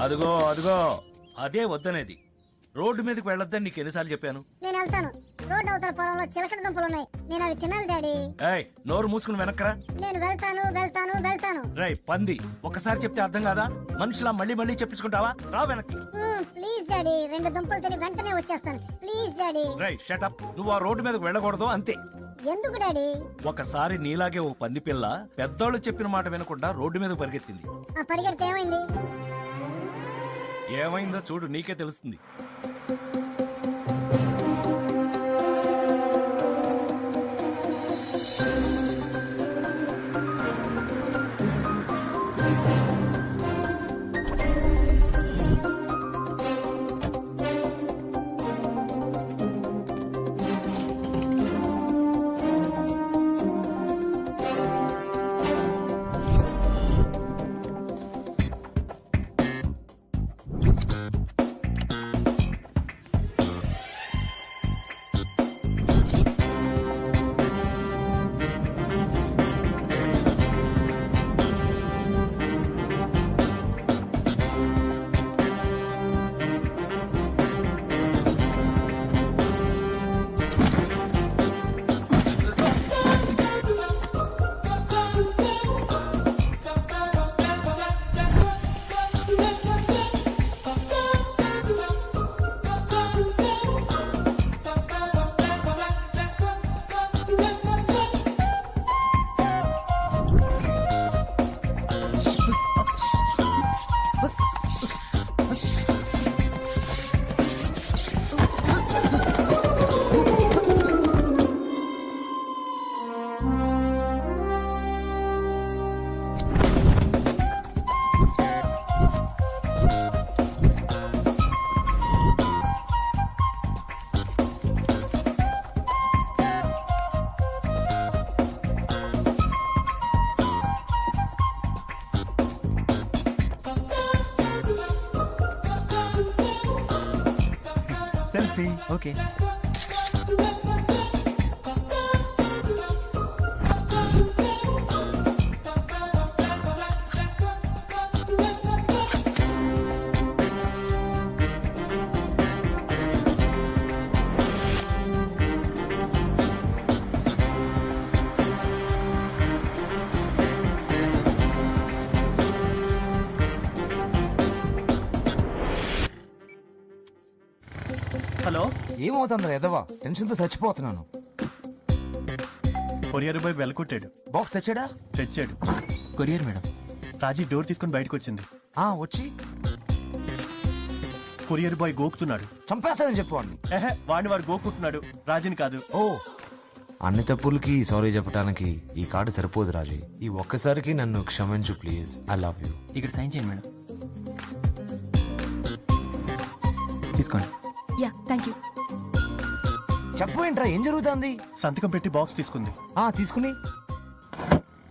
అదిగో అదిగో అదే వద్దనేది. రోడ్డు మీదకి వెళ్ళొద్దని నీకు ఎన్నిసార్లు చెప్పాను? నేను వెళ్తాను. రోడ్డు అవతల పొలంలో చిలకడ దుంపలు ఉన్నాయి, నేను అవి తినాలి డాడీ. ఏయ్, నోరు మూసుకుని వెనక్కరా. నేను వెళ్తాను వెళ్తాను వెళ్తాను. రై పంది, ఒకసారి చెప్తే అర్థం కాదా? మనుషులా మళ్ళీ మళ్ళీ చెప్పించుకుంటావా? రా వెనక్కి. ప్లీజ్ డాడీ, 2 దుంపలు తిని వెంటనే వచ్చేస్తాను. Please daddy. రై షటప్. నువ్వు ఆ రోడ్డు మీదకి వెళ్ళకూడదు అంతే. ఎందుకు డాడీ? ఒకసారి నీలాగే ఓ పంది పిల్ల పెద్దోళ్ళు చెప్పిన మాట వినకుండా రోడ్డు మీద పరిగెత్తింది. ఆ పరిగెడితే ఏమైంది? ఏమైందో చూడు, నీకే తెలుస్తుంది. సెల్ఫీ. ఓకే. హలో, ఏమవుతుందిరా ఎదవా? టెన్షన్ తో చచ్చిపోతున్నాను. కొరియర్ బాయ్ వెలకొట్టాడు. బాక్స్ తెచ్చాడా? తెచ్చాడు. Courier madam. రాజీ డోర్ తీసుకుని బయటకు వచ్చింది. వచ్చి కొరియర్ బాయ్ గోకుతున్నాడు. చంపేస్తానని చెప్పు వాడిని. వాడిని వాడు గోకుంటున్నాడు, రాజీని కాదు. ఓ, అన్ని తప్పులకి సారీ చెప్పడానికి ఈ కార్డు సరిపోదు రాజీ. ఈ ఒక్కసారికి నన్ను క్షమించు ప్లీజ్. I love you. ఇక్కడ సైన్ చేయండి మేడం. తీసుకోండి. Yeah, thank you. చెప్పు ఏంట్రా, ఏం జరుగుతుంది? సంతకం పెట్టి బాక్స్ తీసుకుంది. తీసుకుని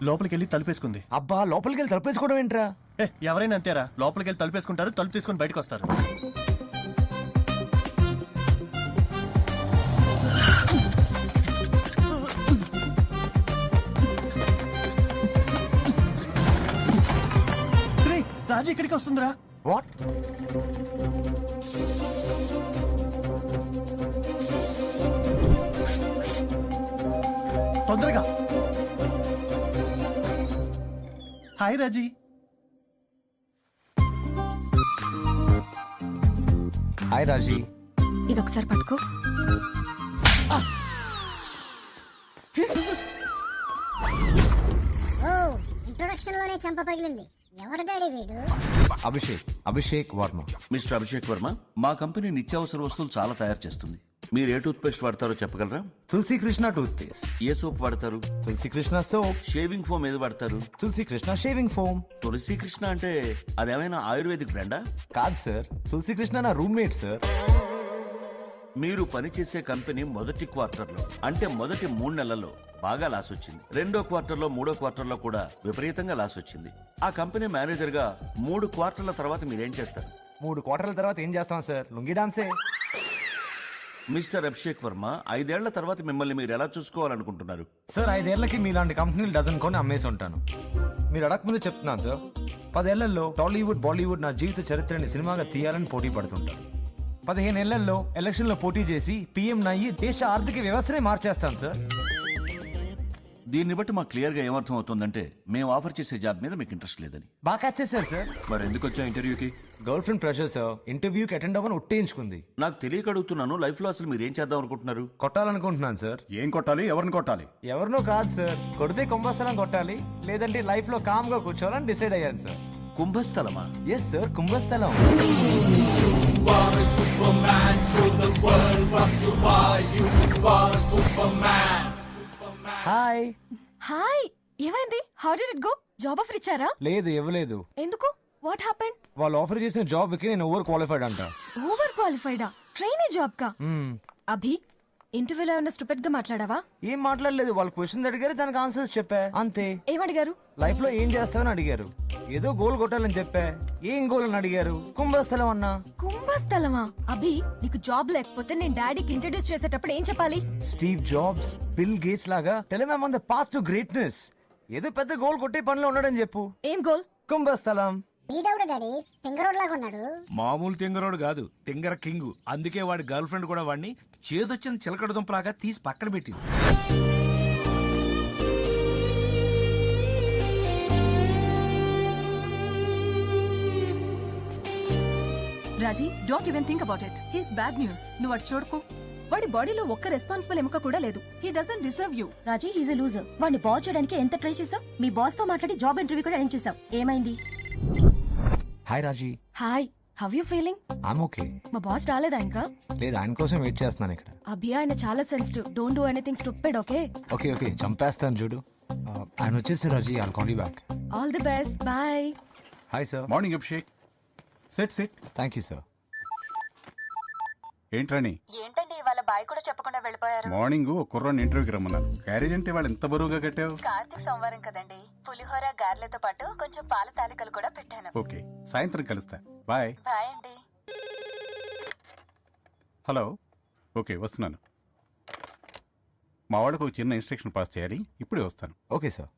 లోపలికి వెళ్ళి తలుపేసుకుంది. అబ్బా, లోపలికి వెళ్ళి తలపేసుకోవడం ఏంట్రా? ఎవరైనా అంతేరా, లోపలికి వెళ్ళి తలుపేసుకుంటారు, తలుపు తీసుకొని బయటకు వస్తారు. రేయ్, రాజీ ఇక్కడికి వస్తుందిరా. వాట్? తొందరగా. హాయ్ రాజీ. హాయ్ రాజీ. ఇదొకసారి పట్టుకో. ఓ ఇంట్రొడక్షన్ లోనే చంప పగిలింది. ఎవరు డాడీ వీడు? అభిషేక్ వర్మ. మిస్టర్ అభిషేక్ వర్మ, మా కంపెనీ నిత్యావసర వస్తువులు చాలా తయారు చేస్తుంది. మీరు ఏ టూత్ పేస్ట్ వాడతారో చెప్పగలరా? తులసి కృష్ణ టూత్ పేస్ట్. ఏ సోప్ వాడతారు? తులసి కృష్ణ సోప్. షేవింగ్ ఫోమ్ ఏది వాడతారు? తులసి కృష్ణ షేవింగ్ ఫోమ్. తులసి కృష్ణ అంటే అదేమైనా ఆయుర్వేదిక్ బ్రాండా? కాదు సార్, తులసి కృష్ణ నా రూమ్మేట్ సార్. మీరు పనిచేసే కంపెనీ మొదటి క్వార్టర్లో అంటే మొదటి 3 నెలల్లో బాగా లాస్ వచ్చింది. 2వ క్వార్టర్లో 3వ క్వార్టర్లో కూడా విపరీతంగా లాస్ వచ్చింది. ఆ కంపెనీ మేనేజర్ గా 3 క్వార్టర్ల తర్వాత మీరేం చేస్తారు? 3 క్వార్టర్ల తర్వాత ఏం చేస్తాం సార్? లుంగి డాన్సే. మిస్టర్ అభిషేక్ వర్మ, 5 ఏళ్ల తర్వాత మిమ్మల్ని మీరు ఎలా చూసుకోవాలనుకుంటున్నారు? సార్ 5 ఏళ్లకి మీలాంటి కంపెనీలు డజన్ కొని అమ్మేసి ఉంటాను. మీరు అడగకముందు చెప్తున్నాను సార్, 10 ఏళ్లలో టాలీవుడ్ బాలీవుడ్ నా జీవిత చరిత్రని సినిమాగా తీయాలని పోటీ పడుతుంటాను. 15 ఏళ్లలో ఎలక్షన్ లో పోటీ చేసి పీఎం నయ్యి దేశ ఆర్థిక వ్యవస్థనే మార్చేస్తాను సార్. దీన్ని బట్టి మాకు క్లియర్ గా ఏమర్థం అవుతుందంటే మేము ఆఫర్ చేసే జాబ్ మీద మీకు ఇంట్రెస్ట్ లేదని. బాగా క్యాచ్ చేశారు సార్. మరి ఎందుకు వచ్చా ఇంటర్వ్యూకి? గర్ల్ ఫ్రెండ్ ప్రెషర్ సార్, ఇంటర్వ్యూకి అటెండ్ అవ్వని ఒట్టేయించుకుంది. నాకు తెలియక అడుగుతున్నాను, లైఫ్ లో అసలు మీరు ఏం చేద్దాం అనుకుంటున్నారు? కొట్టాలనుకుంటున్నాను సార్. ఏం కొట్టాలి, ఎవరిని కొట్టాలి? ఎవరినో కాదు సార్, కొడితే కుంభస్థలం కొట్టాలి, లేదంటే లైఫ్ లో కామ్ గా కూర్చోవాలని డిసైడ్ అయ్యాను సార్. కుంభస్థలమా? ఎస్ సార్, కుంభస్థలం. హాయ్. హాయ్, ఏమైంది? How did it go? Job offer ఇచ్చారా? లేదు, ఇవ్వలేదు. ఎందుకు? What happened? వాళ్ళు ఆఫర్ చేసిన జాబ్ కి నేను ఓవర్ క్వాలిఫైడ్ అంట. ఓవర్ క్వాలిఫైడా? ట్రైనీ జాబ్ కా? మ్మ్. అభి, ఇంటర్వ్యూలో ఏమైనా స్టూపిడ్ గా మాట్లాడావా? ఏం మాట్లాడలేదు. వాళ్ళు క్వశ్చన్స్ అడిగారు, దానికి ఆన్సర్స్ చెప్పా, అంతే. ఏమడిగారు? లైఫ్ లో ఏం చేస్తావని అడిగారు. ఏదో గోల్ కొట్టాలని చెప్పా. ఏం గోల్ అని అడిగారు. కుంభస్థలం అన్నా. కుంభస్థలమా? అభి, నీకు జాబ్ లేకపోతే నేను డాడీకి ఇంట్రడ్యూస్ చేసేటప్పుడు ఏం చెప్పాలి? స్టీవ్ జాబ్స్, బిల్ గేట్స్ లాగా tell him on the path to greatness. ఏదో పెద్ద గోల్ కొట్టే పనిలో ఉన్నాడని చెప్పు. ఏం గోల్? కుంభస్థలం. ఈడెవడు డాడీ? తింగరోడ్ లాగా ఉన్నాడు. మామూలు తింగరోడు కాదు, తింగర కింగ్. అందుకే వాడి గర్ల్ ఫ్రెండ్ కూడా వాడిని చేదొచ్చిన చిలకడ దుంపలాగా తీసి పక్కన పెట్టింది. Raji, don't even think about it. He's bad news. నువ్వు అటు చూడకు. వాడి బాడీలో ఒక్క రెస్పాన్సిబుల్ ఎముక కూడా లేదు. He doesn't deserve you. Raji, he's a loser. వాడిని బాస్ చేయడానికి ఎంత ట్రై చేసావు? మీ బాస్ తో మాట్లాడి జాబ్ ఇంటర్వ్యూ కూడా అరేంజ్ చేసావు. ఏమైంది? Hi Raji. Hi, how you feeling? I'm okay. మా బాస్ రాలేదా ఇంకా? లేదు, ఆయన కోసం వెయిట్ చేస్తున్నాను ఇక్కడ. అభి, ఆయన చాలా sensitive. Don't do anything stupid, okay? Okay okay, చంపేస్తాను చూడు. ఆయన వచ్చేసి Raji, I'll call you back. All the best, bye. Hi sir. Morning Abhishek. Set set. Thank you sir. ఏంట్రాని? ఏంటండి ఇవాళ బాయ్ కూడా చెప్పకుండా వెళ్ళిపోయారు? మార్నింగ్ ఒక కుర్రాన్ని ఇంటర్వ్యూకి రమ్మన్నాను. క్యారేజ్ అంటే వాళ్ళు ఎంత బరువుగా కట్టావు? కార్తీక్ సోమవారం కదండి. పులిహోర గార్లతో పాటు కొంచెం పాల తాలికలు కూడా పెట్టాను. ఓకే, సాయంత్రం కలుస్తా. బాయ్. బాయ్ అండి. హలో. ఓకే, వస్తున్నాను. మా వాళ్ళకు ఒక చిన్న ఇన్స్ట్రక్షన్ పాస్ చేయాలి. ఇప్పుడే వస్తాను. Okay sir.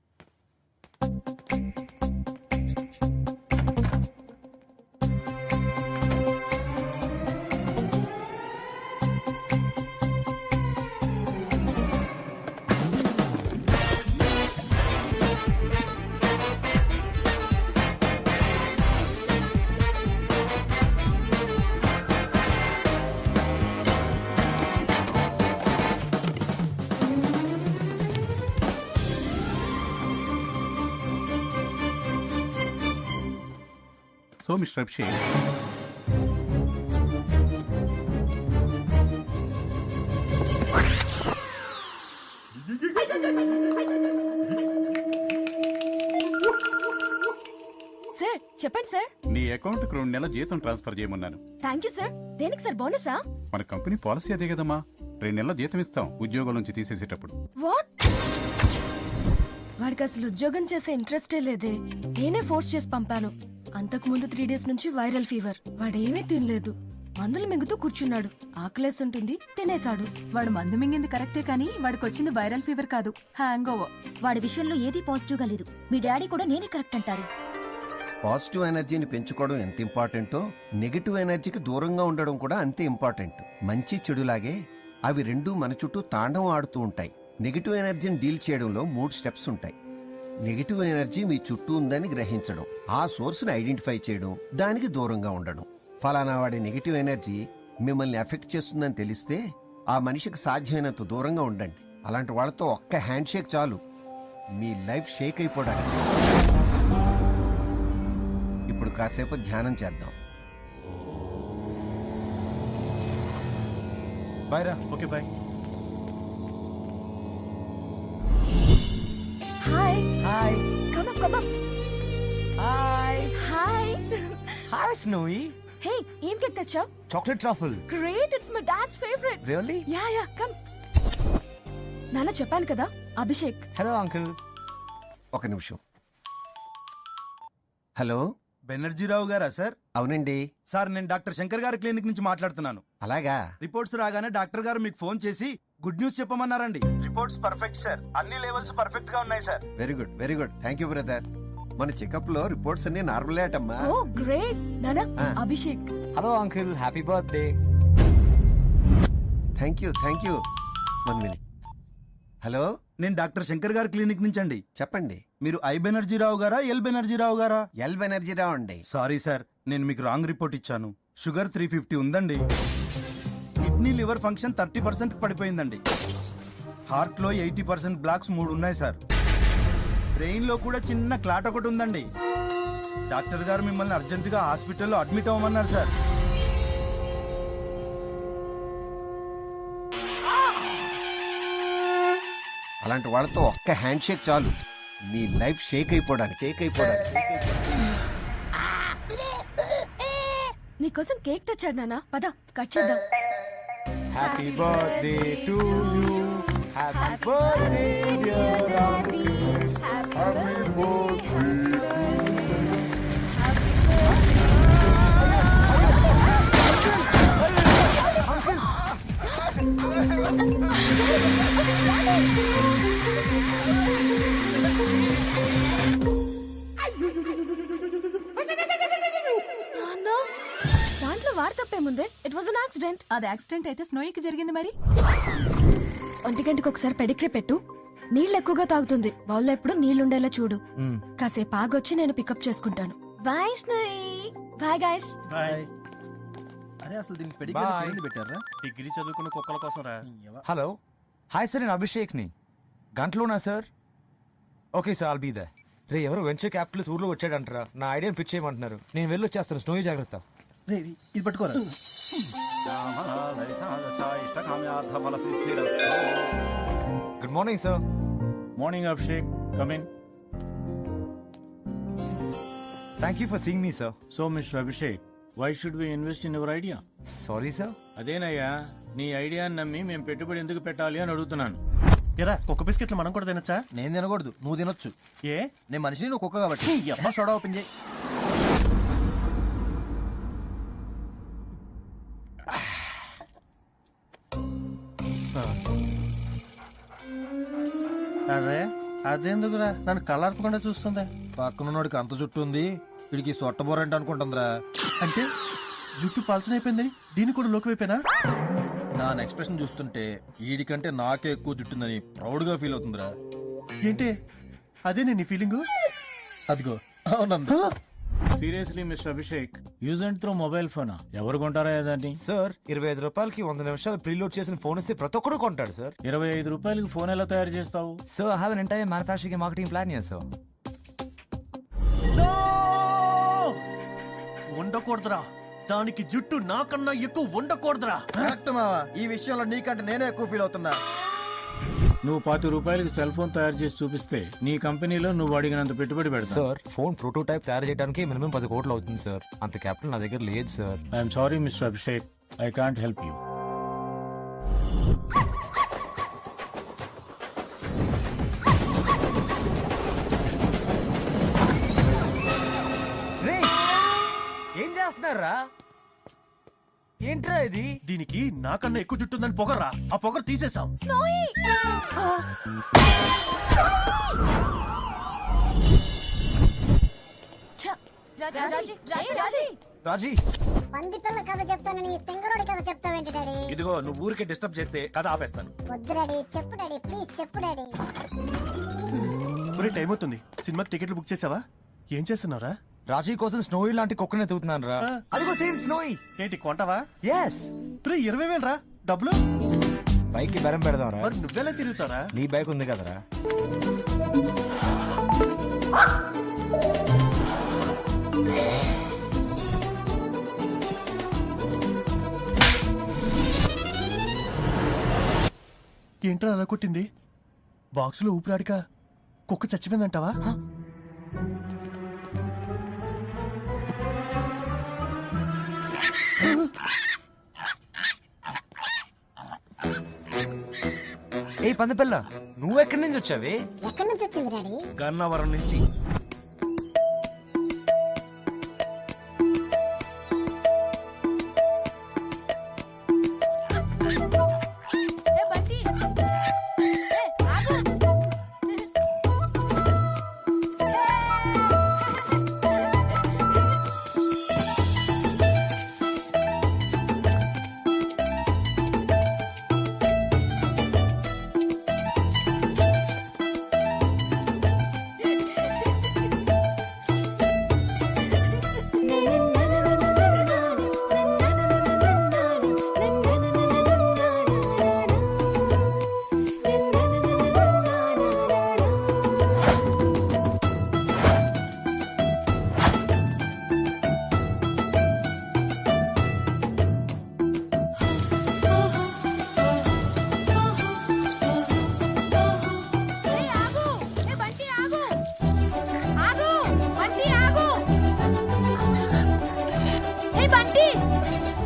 So mister Abhishek, sir చెప్పండి సార్. నీ అకౌంట్ కు 2 నెలల జీతం ట్రాన్స్ఫర్ చేయమన్నాను. Thank you sir. దేనికి సార్? బోనసా? మన కంపెనీ పాలసీ అదే కదమ్మా. 2 నెలల జీతం ఇస్తాం ఉద్యోగం నుంచి తీసేసేటప్పుడు. వాట్? వాడికి అసలు ఉద్యోగం చేసే ఇంట్రెస్టే లేదే. నేనే ఫోర్స్ చేసి పంపాను. అంతకు ముందు 3 డేస్ నుంచి వైరల్ ఫీవర్. వాడేమీ తినలేదు, మందులు మింగుతూ కూర్చున్నాడు. ఆకలేసి ఉంటుంది, తినేశాడు. వాడు మందు మింగింది కరెక్టే కానీ వాడికి వచ్చింది వైరల్ ఫీవర్ కాదు, హ్యాంగ్ ఓవర్. వాడి విషయంలో ఏదీ పాజిటివ్ గా లేదు. మీ డాడీ కూడా నేనే కరెక్ట్ అంటారు. పాజిటివ్ ఎనర్జీని పెంచుకోవడం ఎంత ఇంపార్టెంటో నెగిటివ్ ఎనర్జీకి దూరంగా ఉండడం కూడా అంతే ఇంపార్టెంట్. మంచి చెడులాగే అవి రెండూ మన చుట్టూ తాండవం ఆడుతూ ఉంటాయి. నెగిటివ్ ఎనర్జీని డీల్ చేయడంలో 3 స్టెప్స్ ఉంటాయి. నెగిటివ్ ఎనర్జీ మీ చుట్టూ ఉందని గ్రహించడం, ఆ సోర్స్ని ఐడెంటిఫై చేయడం, దానికి దూరంగా ఉండడం. ఫలానా వాడి నెగిటివ్ ఎనర్జీ మిమ్మల్ని ఎఫెక్ట్ చేస్తుందని తెలిస్తే ఆ మనిషికి సాధ్యమైనంత దూరంగా ఉండండి. అలాంటి వాళ్ళతో ఒక్క హ్యాండ్ షేక్ చాలు మీ లైఫ్ షేక్ అయిపోవడానికి. ఇప్పుడు కాసేపు ధ్యానం చేద్దాం. బాయ్ రా. Okay bye. Hi hi. Come up, come up. Hi. Hi. Hi Snowy. Hey, ఏం కేక్ తెచ్చావ్? Chocolate truffle. Great, it's my dad's favourite. Really? Yeah, come. నాన్న చెప్పాను కదా, అభిషేక్. Hello uncle. ఒక నిమిషం. హలో, బెనర్జీరావు గారా సార్? అవునండి. సార్, నేను డాక్టర్ శంకర్ గారి క్లినిక్ నుంచి మాట్లాడుతున్నాను. అలాగా? రిపోర్ట్స్ రాగానే డాక్టర్ గారు మీకు ఫోన్ చేసి గుడ్ న్యూస్ చెప్పమన్నారండి. రిపోర్ట్స్ పర్ఫెక్ట్ సార్, అన్ని లెవెల్స్ పర్ఫెక్ట్ గా ఉన్నాయి sir. Very good, very good. Thank you brother. మన చెకప్ లో రిపోర్ట్స్ అన్ని నార్మల్ అటమ్మా. Oh great. నాన్న, Ah. Abhishek. Hello uncle, happy birthday. Thank you, thank you. 1 minute. Hello, నేను డాక్టర్ శంకర్ గారి క్లినిక్ నుంచి అండి. చెప్పండి. మీరు ఐ బెనర్జీరావు గారా, ఎల్ బెనర్జీరావు గారా? ఎల్ ఎనర్జీ రావండి. సారీ సార్, నేను మీకు రాంగ్ రిపోర్ట్ ఇచ్చాను. షుగర్ 350 ఉందండి. Kidney liver function 30% పడిపోయిందండి. హార్ట్ లో 80% బ్లాక్స్ 3 ఉన్నాయి సార్. బ్రెయిన్ లో కూడా చిన్న క్లాట్ ఒకటి ఉందండి. డాక్టర్ గారు మిమ్మల్ని అర్జెంటుగా హాస్పిటల్లో అడ్మిట్ అవ్వమన్నారు సార్. అలాంటి వాళ్ళతో ఒక్క హ్యాండ్ షేక్ చాలు మీ లైఫ్ షేక్ అయిపోవడానికి. నీకోసం కేక్ తెచ్చాడు నాన్న, పద కట్ చేద్దాం. Happy birthday to you. Happy birthday dear uncle. Happy birthday. నాన్న, దాంట్లో వాడు తప్పేముంది? It was an accident. అది యాక్సిడెంట్ అయితే స్నోయికి జరిగింది మరి. 1 గంటకి ఒకసారి పెడిగ్రీ పెట్టు. నీళ్ళు ఎక్కువగా తాగుతుంది. బౌల్లో ఎప్పుడు నీళ్లుండేలా చూడు. కాసేపు ఆగొచ్చి నేను పికప్ చేసుకుంటాను. Bye Snowy. Bye guys. Bye. అరే అసలు దీనికి పెడిగ్రీ Bye. ఏంది పెట్టారా? డిగ్రీ చదువుకున్న కుక్కల కోసం రా. హలో. హాయ్ సార్, నేను అభిషేక్ ని. గంటలోనా sir? Okay sir, I'll be there. రే, ఎవరో వెంచర్ క్యాపిటల్స్ ఊర్లో వచ్చాడంటారా. నా ఐడియాని పిచ్ చేయమంటున్నారు. నేను వెళ్ళి వచ్చేస్తాను. స్నోయి జాగ్రత్త. ఇది పట్టుకోరా. Good morning sir. Morning Abhishek, come in. Thank you for seeing me sir. So mister Abhishek, why should we invest in your idea? Sorry sir. అదేనయ్యా, నీ ఐడియాని నమ్మి మేము పెట్టుబడి ఎందుకు పెట్టాలి అని అడుగుతున్నాను. ఎరా, కుక్క బిస్కెట్లు మనం కూడా తినచ్చా? నేను తినకూడదు, నువ్వు తినొచ్చు. ఏ? నేను మనిషిని, నువ్వు కుక్క కాబట్టి. సోడా ఓపెన్ చేయి. అరే అదేందుకురా నన్ను కళ్ళార్పకుండా చూస్తుంది? పక్కనోడికి అంత జుట్టు ఉంది, వీడికి సొట్టబోరంట అనుకుంటుందిరా. అంటే జుట్టు పల్చన అయిపోయిందని దీన్ని కూడా లోకి వైపోయినా? దాని ఎక్స్ప్రెషన్ చూస్తుంటే వీడికంటే నాకే ఎక్కువ జుట్టుందని ప్రౌడ్ గా ఫీల్ అవుతుందిరా. ఏంటి అదే నేను నీ ఫీలింగు? అదిగో అవునందా? Seriously mister Abhishek, use and throw mobile ఫోనా? ఎవరు కొంటారా దాన్ని? సార్, 25 రూపాయలకి 100 నిమిషాలు ప్రీలోడ్ చేసిన ఫోన్ ఇస్తే ప్రతి ఒక్కరు కొంటాడు సార్. 25 రూపాయలకి ఫోన్ ఎలా తయారు చేస్తావు? Sir, I have an entire manufacturing marketing plan here sir. ఉండకూడదురా, దానికి జుట్టు నాకన్నా ఎక్కువ ఉండకూడదురా. కరెక్ట్ మావా, ఈ విషయంలో నీకంటే నేనే ఎక్కువ ఫీల్ అవుతున్నా. నువ్వు 25 రూపాయలకి సెల్ ఫోన్ తయారు చేసి చూపిస్తే నీ కంపెనీలో నువ్వు అడిగినంత పెట్టుబడి పెడతా. సార్, ఫోన్ ప్రోటోటైప్ తయారు చేయడానికి మినిమం 10 కోట్లు అవుతుంది సార్. అంత క్యాపిటల్ నా దగ్గర లేదు sir. I'm sorry mister Abhishek, I can't help you. ఏం చేస్తున్నారా? ఏంట్రా ఇది? దీనికి నాకన్నా ఎక్కువ జుట్టుందని పొగరా, ఆ పొగరు తీసేసాం. రాజీ, పంది పిల్ల కథ చెప్తానని తింగరోడి కథ చెప్తావేంటి డాడీ? ఇదిగో నువ్వు ఊరికే డిస్టర్బ్ చేస్తే కథ ఆపేస్తాను. వద్దు డాడీ, చెప్పు డాడీ, ప్లీజ్ చెప్పు డాడీ. ఒరే టైం అవుతుంది, సినిమాకి టికెట్లు బుక్ చేసావా? ఏం చేస్తున్నారా? రాజీ కోసం స్నోయి లాంటి కుక్కనే ఎత్తుకుతున్నాను రా. అదిగో సేమ్ స్నోయి. ఏంటి కొంటావా? ఎస్. 20,000 రా డబ్బులు. బైక్ కి బెరం పెడదాం రా. మరి నువ్వెలా తిరుగుతారా? నీ బైక్ ఉంది కదరా. ఏంట్రా అలా కొట్టింది? బాక్స్ లో ఊపిరాడిక కుక్క చచ్చిపోయిందంటావా? ఏ పందపిల్ల, నువ్వెక్కడి నుంచి వచ్చావే? ఎక్కడి నుంచి వచ్చింది డాడీ? గన్నవరం నుంచి.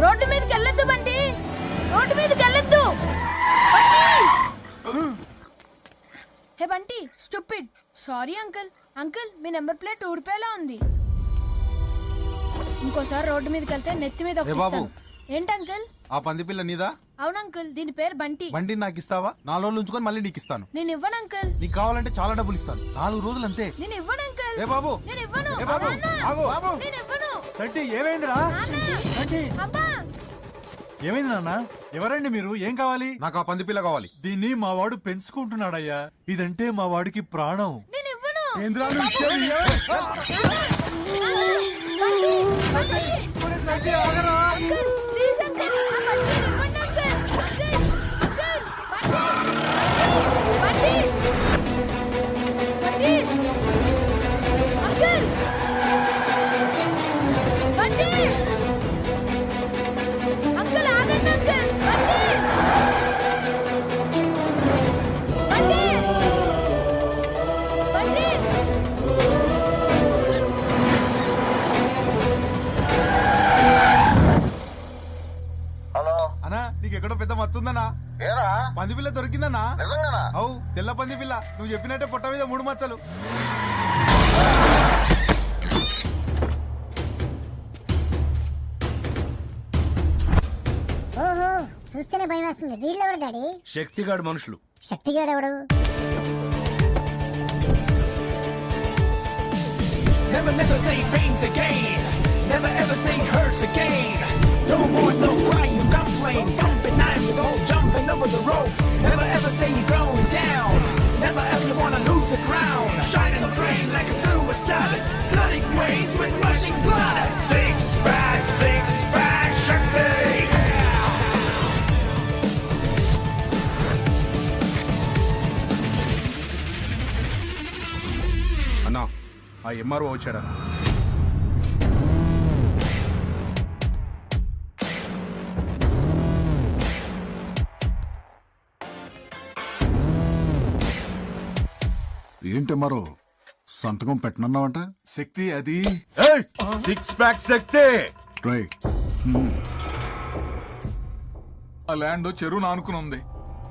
రోడ్డు మీదకి వెళ్ళొద్దు బండి, రోడ్డు మీదకి వెళ్ళొద్దు. Hey Bunty, stupid. Sorry uncle. Uncle, మీ నెంబర్ ప్లేట్ ఊడిపోయేలా ఉంది. ఇంకోసారి రోడ్డు మీదకి వెళ్తే నెత్తి మీద బాబు. ఏంటి అంకుల్? ఆ పంది పిల్ల నీదా? అవును అంకుల్, దీని పేరు బంటి. బండి నాకు ఇస్తావా? 4 రోజులు ఉంచుకొని మళ్ళీ నీకు ఇస్తాను. నేను ఇవ్వను అంకుల్. నీకు కావాలంటే చాలా డబ్బులు ఇస్తాను. 4 రోజులు అంతే. నేను ఇవ్వను అంకుల్. ఏ బాబు, నేను ఇవ్వను. ఏ బాబు, ఆగు, బాబు. నేను ఇవ్వను. సంటి, ఏమైందిరా? అబ్బా, ఏమైంది నాన్న? ఎవరండి మీరు? ఏం కావాలి? నాకు ఆ పంది పిల్ల కావాలి. దీన్ని మా వాడు పెంచుకుంటున్నాడయ్యా. ఇదంటే మా వాడికి ప్రాణం. నేను ఇవ్వను. ఏంద్రా నువ్వు ఇచ్చేది? అంకుల్, ప్లీజ్ అంకుల్, ఆ బంటిని ఇవ్వండి uncle. Bunty, Bunty, uncle, Bunty, uncle ఆగండి అంకుల్, బంటి, బంటి, బంటి. అన్నా, నీకు ఎక్కడో పెద్ద మచ్చుందన్నా? పంది పిల్ల దొరికిందన్నా? అవు, తెల్ల పంది పిల్ల. నువ్వు చెప్పినట్టే పొట్ట మీద 3 మచ్చలు. ఓహో, చూస్తేనే భయం వేస్తుంది. వీళ్ళెవరు డాడీ? శక్తిగాడు మనుషులు. శక్తిగాడు ఎవడు? Never, never say pains again. Never ever say hurts again. No more, no crying, no complain. Jumping, I'm go jumping over the rope. Never ever say you're going down. Never ever wanna lose the crown. Shining the train like a silver star. Flooding waves with rushing blood. Six pack, Shakti. అన్నా, ఆ MRO వచ్చాడన్నా. ఏంటి మరో సంతకం పెట్టనన్నావంట? శక్తి అది 6 pack శక్తి. రై, ఆ land చెరువు నానుకుని ఉంది.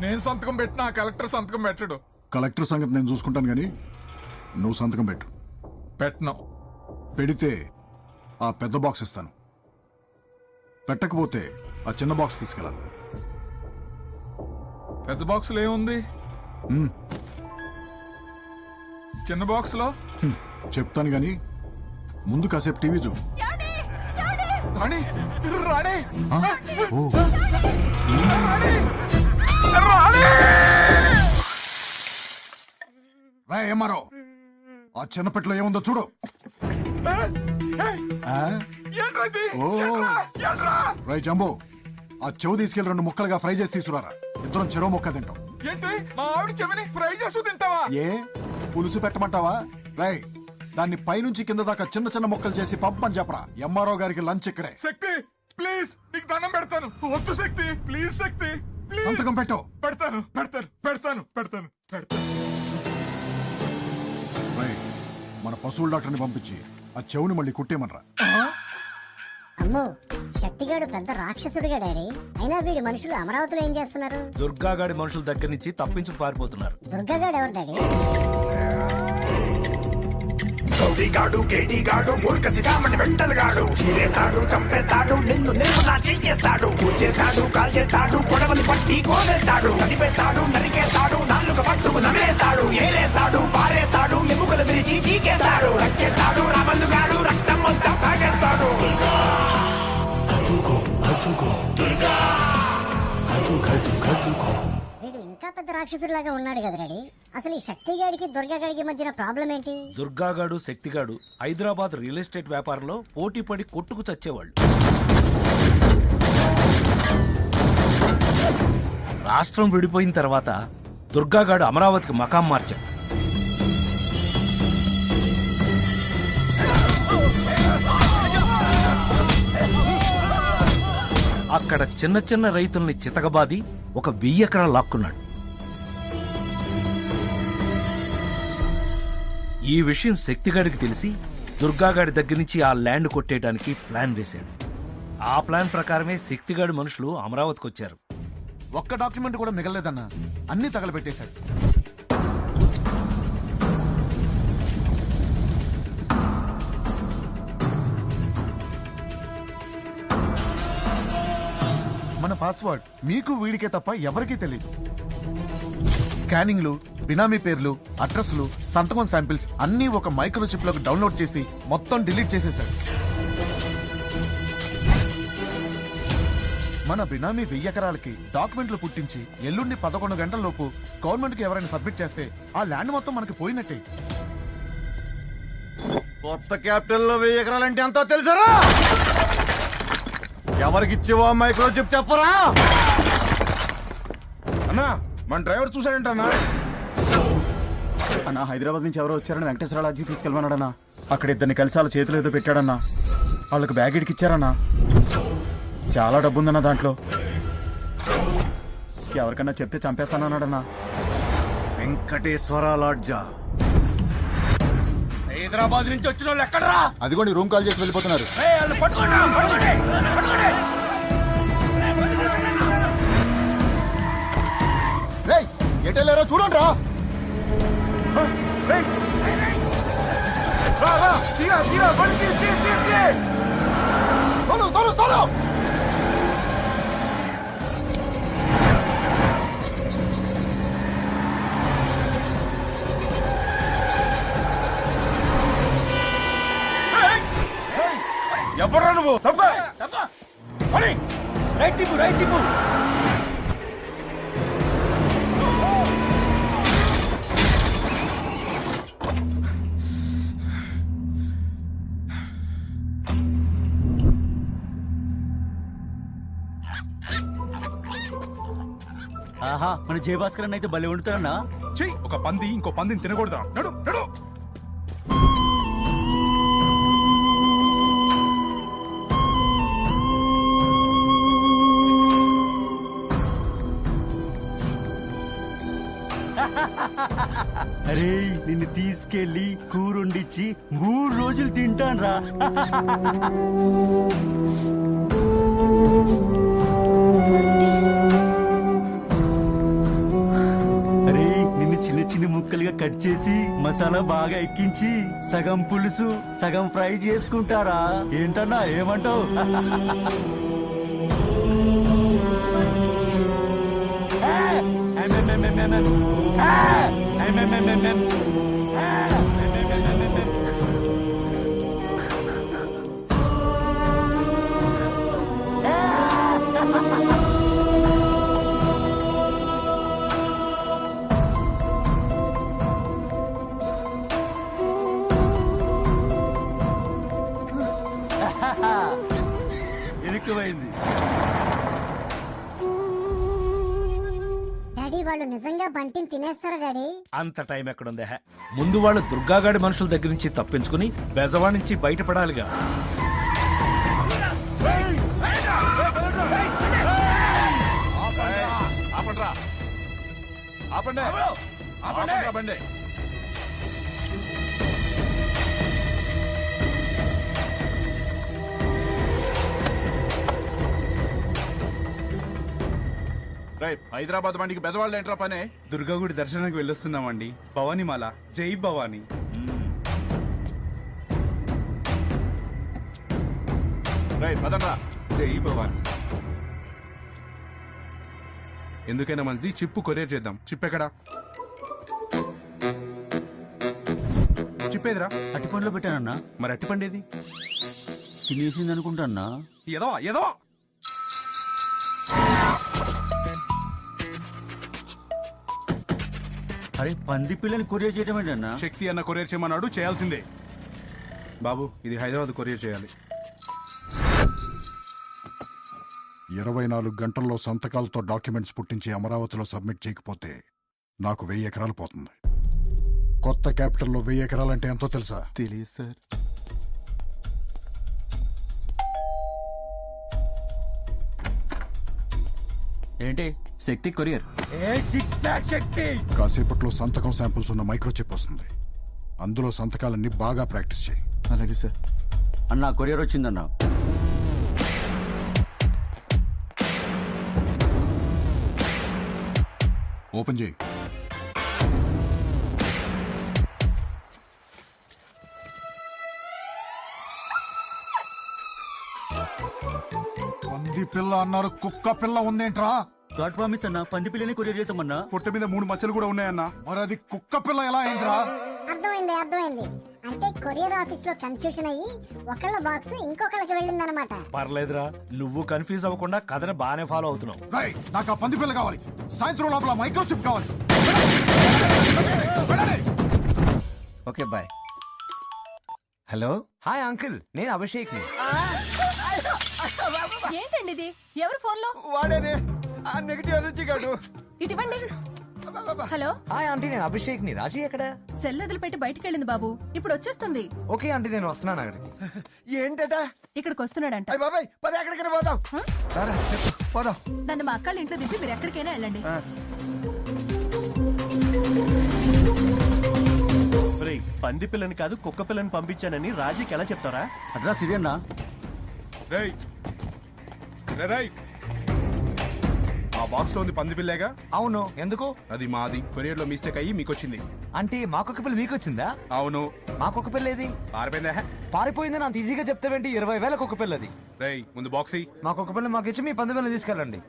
నేను సంతకం పెట్టినా ఆ కలెక్టర్ సంతకం పెట్టడు. కలెక్టర్ సంగతి నేను చూసుకుంటాను గానీ నువ్వు సంతకం పెట్టు. పెట్టను. పెడితే ఆ పెద్ద బాక్స్ ఇస్తాను, పెట్టకపోతే ఆ చిన్న బాక్స్ తీసుకెళ్ళాలి. పెద్ద బాక్స్ లో ఏముంది? చిన్న బాక్స్ లో చెప్తాను గానీ ముందు కాసేపు టీవీ చూపు. రాణి రాణి రా ఏమారో ఆ చిన్న పెట్టులో ఏముందో చూడు. రై జంబో, ఆ చెవు తీసుకెళ్లి 2 ముక్కలుగా ఫ్రై చేసి తీసుకురారా. ఇద్దరం చెరువు ముక్క తింటాం. ఏంటి మా ఆవిడ చెవిని ఫ్రై చేస్తూ తింటావా? ఏ పులుసు పెట్టమంటావా? రై దాన్ని పైనుంచి కింద దాకా చిన్న చిన్న ముక్కలు చేసి పంపని చెప్పరా. ఎంఆర్ఓ గారికి లంచ్ ఇక్కడే. శక్తి ప్లీజ్, నీకు దండం పెడతాను. వద్దు శక్తి, ప్లీజ్ శక్తి ప్లీజ్. సంతకం పెట్టు. పెడతాను పెడతాను పెడతాను పెడతాను పెడతాను. రై మన పశువుల డాక్టర్ని పంపించి ఆ చెవుని మళ్ళీ కుట్టేమనరా. అమ్మో, శక్తిగాడు పెద్ద రాక్షసుడిగా డాడీ. అయినా వీడి మనుషులు అమరావతిలో ఏం చేస్తున్నారు? దుర్గాగాడి మనుషుల దగ్గర నుంచి తప్పించు పారిపోతున్నారు. దుర్గాగాడు ఎవరు డాడీ? గౌడిగాడు కేడిగాడు మూర్ఖసిగామని వెంటలుగాడు చీరేస్తాడు, చంపేస్తాడు, నిన్ను నిర్మలా చేస్తాడు, కూర్చేస్తాడు, కాల్చేస్తాడు, పొడవలు పట్టి కోసేస్తాడు, నడిపేస్తాడు, నరికేస్తాడు, నాలుగు పట్టుకు నవ్వేస్తాడు, ఏలేస్తాడు, పారేస్తాడు, ఎముకలు విరిచి చీకేస్తాడు, రక్కేస్తాడు, రామల్లుగాడు రక్తం మొత్తం తాగేస్తాడు. వీడు ఇంకా పెద్ద రాక్షసుడిలాగా ఉన్నాడు కదా డాడీ. అసలు ఈ శక్తిగాడికి దుర్గాగాడికి మధ్యన ప్రాబ్లం ఏంటి? దుర్గాగాడు శక్తిగాడు హైదరాబాద్ రియల్ ఎస్టేట్ వ్యాపారంలో పోటీ పడి కొట్టుకు చచ్చేవాళ్ళు. రాష్ట్రం విడిపోయిన తర్వాత దుర్గాగాడు అమరావతికి మకాం మార్చాడు. అక్కడ చిన్న చిన్న రైతుల్ని చితకబాది ఒక 1000 ఎకరాలు లాక్కున్నాడు. ఈ విషయం శక్తిగాడికి తెలిసి దుర్గాగాడి దగ్గర నుంచి ఆ ల్యాండ్ కొట్టేయడానికి ప్లాన్ వేశాడు. ఆ ప్లాన్ ప్రకారమే శక్తిగాడి మనుషులు అమరావతికి వచ్చారు. ఒక్క డాక్యుమెంట్ కూడా మిగలలేదన్నా, అన్ని తగలబెట్టేశాడు. మన పాస్వర్డ్ మీకు వీడికే తప్ప ఎవరికీ తెలియదు. స్కానింగ్లు, బినామీ పేర్లు, అడ్రస్లు, సంతకం శాంపిల్స్ అన్నీ ఒక మైక్రోచిప్ లోకి డౌన్లోడ్ చేసి మొత్తం డిలీట్ చేసేశారు. మన బినామీ 1000 ఎకరాలకి డాక్యుమెంట్లు పుట్టించి ఎల్లుండి 11 గంటల లోపు గవర్నమెంట్ కి ఎవరైనా సబ్మిట్ చేస్తే ఆ ల్యాండ్ మొత్తం మనకి పోయినట్టే. కొత్త క్యాపిటల్ లో 1000 ఎకరాలంటే అంతా తెలుసరా? ఎవరికిచ్చేవో మైక్రోచిప్ చెప్పరా? అన్నా మన డ్రైవర్ చూసాడంటన్నా. అన్నా హైదరాబాద్ నుంచి ఎవరో వచ్చారని వెంకటేశ్వర లాడ్జీ తీసుకెళ్ళమన్నాడన్నా. అక్కడ ఇద్దరిని కలిసి వాళ్ళ చేతులు ఏదో పెట్టాడన్నా. వాళ్ళకి బ్యాగ్ ఇడికిచ్చారన్నా. చాలా డబ్బు ఉందన్న దాంట్లో. ఎవరికన్నా చెప్తే చంపేస్తానన్నాడన్నా. వెంకటేశ్వర లాడ్జా హైదరాబాద్ నుంచి వచ్చిన వాళ్ళు ఎక్కడరా? అదిగోండి రూమ్ కాల్ చేసి వెళ్ళిపోతున్నారు. ఎటెళ్ళారో చూడండి రా. ఎవరా నువ్వు? రైట్ తిప్పు, రైట్ తిప్పు. ఆహా, మన జయభాస్కర్ అయితే భలే వండుతారన్నా. చెయ్యి ఒక పంది ఇంకో పందిని తినకూడదా? నడు నడు. అరే నిన్ను తీసుకెళ్లి కూరొండిచ్చి 3 రోజులు తింటాను రా. కట్ చేసి మసాలా బాగా ఎక్కించి సగం పులుసు సగం ఫ్రై చేసుకుంటారా ఏంటన్నా ఏమంటావు? ఇరుక్కుపోయింది. డాడీ వాళ్ళు నిజంగా బంటిని తినేస్తారా డాడీ? అంత టైం ఎక్కడుందే? ముందు వాళ్ళు దుర్గాగాడి మనుషుల దగ్గర నుంచి తప్పించుకుని బెజవా నుంచి బయటపడాలిగా. హైదరాబాద్ బండికి బెదవాళ్ళు ఏంట్రా పనే? దుర్గాగుడి దర్శనానికి వెళ్ళొస్తున్నామండి. భవానీమాల, జై భవానీ. పదండ్రా. జై భవానీ. ఎందుకైనా మంది చిప్పు కొరియర్ చేద్దాం. చిప్ ఎక్కడా? చిప్పేదిరా? అట్టిపండ్లో పెట్టానన్నా. మరి అట్టిపండేది? తినేసింది అనుకుంటా. ఏదో అరే పంది పిల్లని కొరియర్ చేయటం ఏంటన్నా? శక్తి అన్న కొరియర్ చేయమన్నాడు, చేయాల్సిందే. బాబు ఇది హైదరాబాద్ కొరియర్ చేయాలి. 24 గంటల్లో సంతకాలతో డాక్యుమెంట్స్ పుట్టించి అమరావతిలో సబ్మిట్ చేయకపోతే నాకు 1000 ఎకరాలు పోతుంది. కొత్త క్యాపిటల్లో 1000 ఎకరాలంటే ఎంతో తెలుసా? తెలియదు సార్. ఏంటి శక్తి కొరియర్? శక్తి కాసేపట్లో సంతకం శాంపుల్స్ ఉన్న మైక్రోచిప్ వస్తుంది. అందులో సంతకాలన్నీ బాగా ప్రాక్టీస్ చేయి. అలాగే సార్. అన్నా కొరియర్ వచ్చిందన్నా. ఓపెన్ చేయి. పంది పిల్ల అన్నారు, కుక్క పిల్ల ఉందేంట్రా? గాడ్ ప్రామిస్ అన్నా, పంది పిల్లని కొరియర్ చేసామన్నా. పొట్ట మీద 3 మచ్చలు కూడా ఉన్నాయన్నా. మరి అది కుక్క పిల్ల ఎలా అయిందిరా? అర్థమైంది. అంటే కొరియర్ ఆఫీస్ లో కన్ఫ్యూషన్ అయ్యి ఒకళ్ళ బాక్స్ ఇంకొకళ్ళకి వెళ్ళిందనమాట. పర్లేదురా, నువ్వు కన్ఫ్యూజ్ అవ్వకుండా కథను బాగానే ఫాలో అవుతున్నావు. నాకు ఆ పంది పిల్ల కావాలి. సాయంత్రం లోపల మైక్రోచిప్ కావాలి. Okay bye. Hello. Hi uncle, నేను అభిషేక్ ని. ఏంటండి ఇది? ఎవరు ఫోన్ లో? వాడేనే ఆ నెగటివ్ ఎనర్జీ గాడు. ఇటువంటి. హలో. హాయ్ ఆంటీ, నేను అభిషేక్ ని. రాజీ ఎక్కడ? సెల్ వదిలిపెట్టి బయటికి వెళ్ళింది బాబు. ఇప్పుడు వచ్చేస్తుంది. ఓకే ఆంటీ, నేను వస్తున్నాను అక్కడికి. ఏంటట? ఇక్కడికి వస్తున్నాడంట. అయ్య బాబాయ్, పద ఎక్కడికైనా పోదాం. పోదాం. నన్ను మా అక్కళ్ళ ఇంట్లో దింపి మీరు ఎక్కడికైనా వెళ్ళండి. పంది పిల్లని కాదు కుక్క పిల్లని పంపించానని రాజీకి ఎలా చెప్తారా? అడ్రస్ ఇదేనా? ఆ బాక్స్ లో ఉంది పంది పిల్లేగా? అవును. ఎందుకు? అది మాది. కొరియర్ లో మిస్టేక్ అయ్యి మీకు వచ్చింది. అంటే మా కుక్క పిల్ల మీకు వచ్చిందా? అవును. మా కుక్క పిల్ల ఏది? పారిపోయిందా? పారిపోయిందని అంత ఈజీగా చెప్తావేంటి? 20,000 కుక్క పిల్లది. రేయ్ ముందు బాక్స్ ఇయ్యి. మా కుక్క పిల్ల మాకు ఇచ్చి మీ పంది పిల్ల తీసుకెళ్ళండి.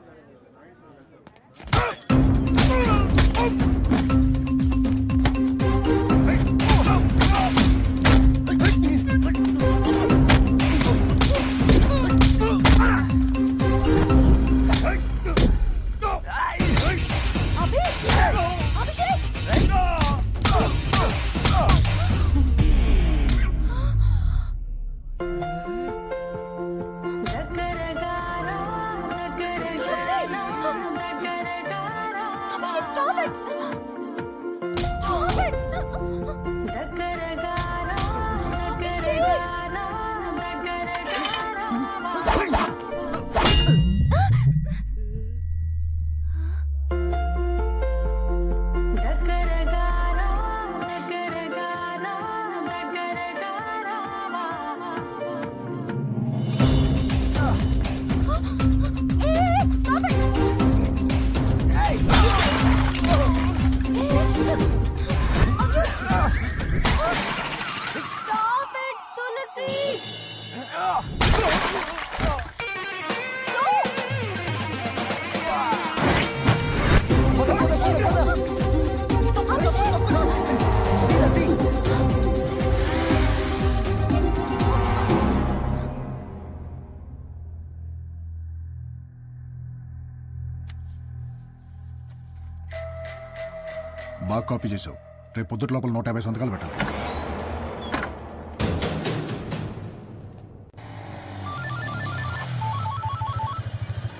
బాగా కాపీ చేసావు. రేపు పొద్దుట లోపల 150 సంతకాలు పెట్టాలి.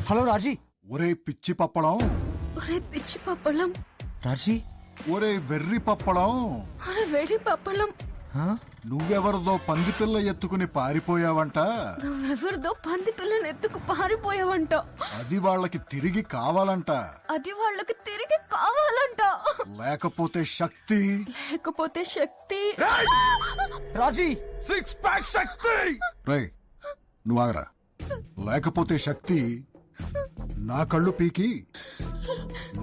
హలో రాజీ. ఒరే పిచ్చి పప్పడం. ఒరే పిచ్చి పప్పలం. రాజీ. ఒరే వెర్రి పప్పడం. అరే వెర్రి పప్పలం. నువ్వెవరిదో పంది పిల్ల ఎత్తుకుని పారిపోయావంట. నువ్వెవరిదో పంది పిల్లని ఎత్తుకు పారిపోయావంట. అది వాళ్ళకి తిరిగి కావాలంట. అది వాళ్ళకి తిరిగి కావాలంట. లేకపోతే శక్తి. లేకపోతే శక్తి. రాజీ. 6 ప్యాక్ శక్తి. రేయ్ నువ్వు ఆగరా. లేకపోతే శక్తి నా కళ్ళు పీకి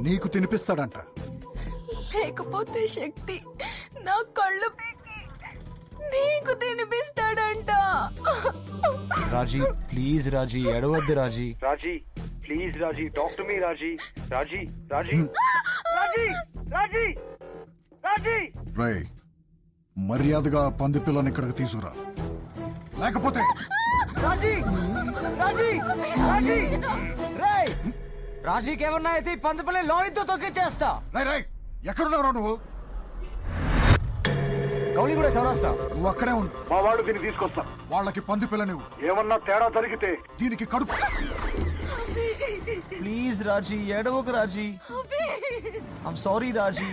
నీకు తినిపిస్తాడంట. లేకపోతే శక్తి నా కళ్ళు నీకు తినిపిస్తాడంట. రాజీ ప్లీజ్ రాజీ ఎడవద్దు Raji. Raji please Raji talk to me Raji. Raji Raji Raji Raji Raji. రేయ్ మర్యాదగా పంది పిల్లని ఇక్కడికి తీసుకురా. లేకపోతే రాజీ రాజీ రాజీ రేయ్ రాజీకి ఏమన్నా అయితే పంది పిల్ల లోనితో తొక్కిచ్చేస్తా. రేయ్ ఎక్కడున్నావు నువ్వు? గౌలి కూడా చౌరాస్తా. నువ్వు అక్కడే ఉండు. మా వాళ్ళు దీన్ని తీసుకొస్తా. వాళ్ళకి పంది పిల్ల నువ్వు. ఏమన్నా తేడా జరిగితే దీనికి కడుపు. ప్లీజ్ రాజీ ఎడవకు Raji. I'm sorry Raji.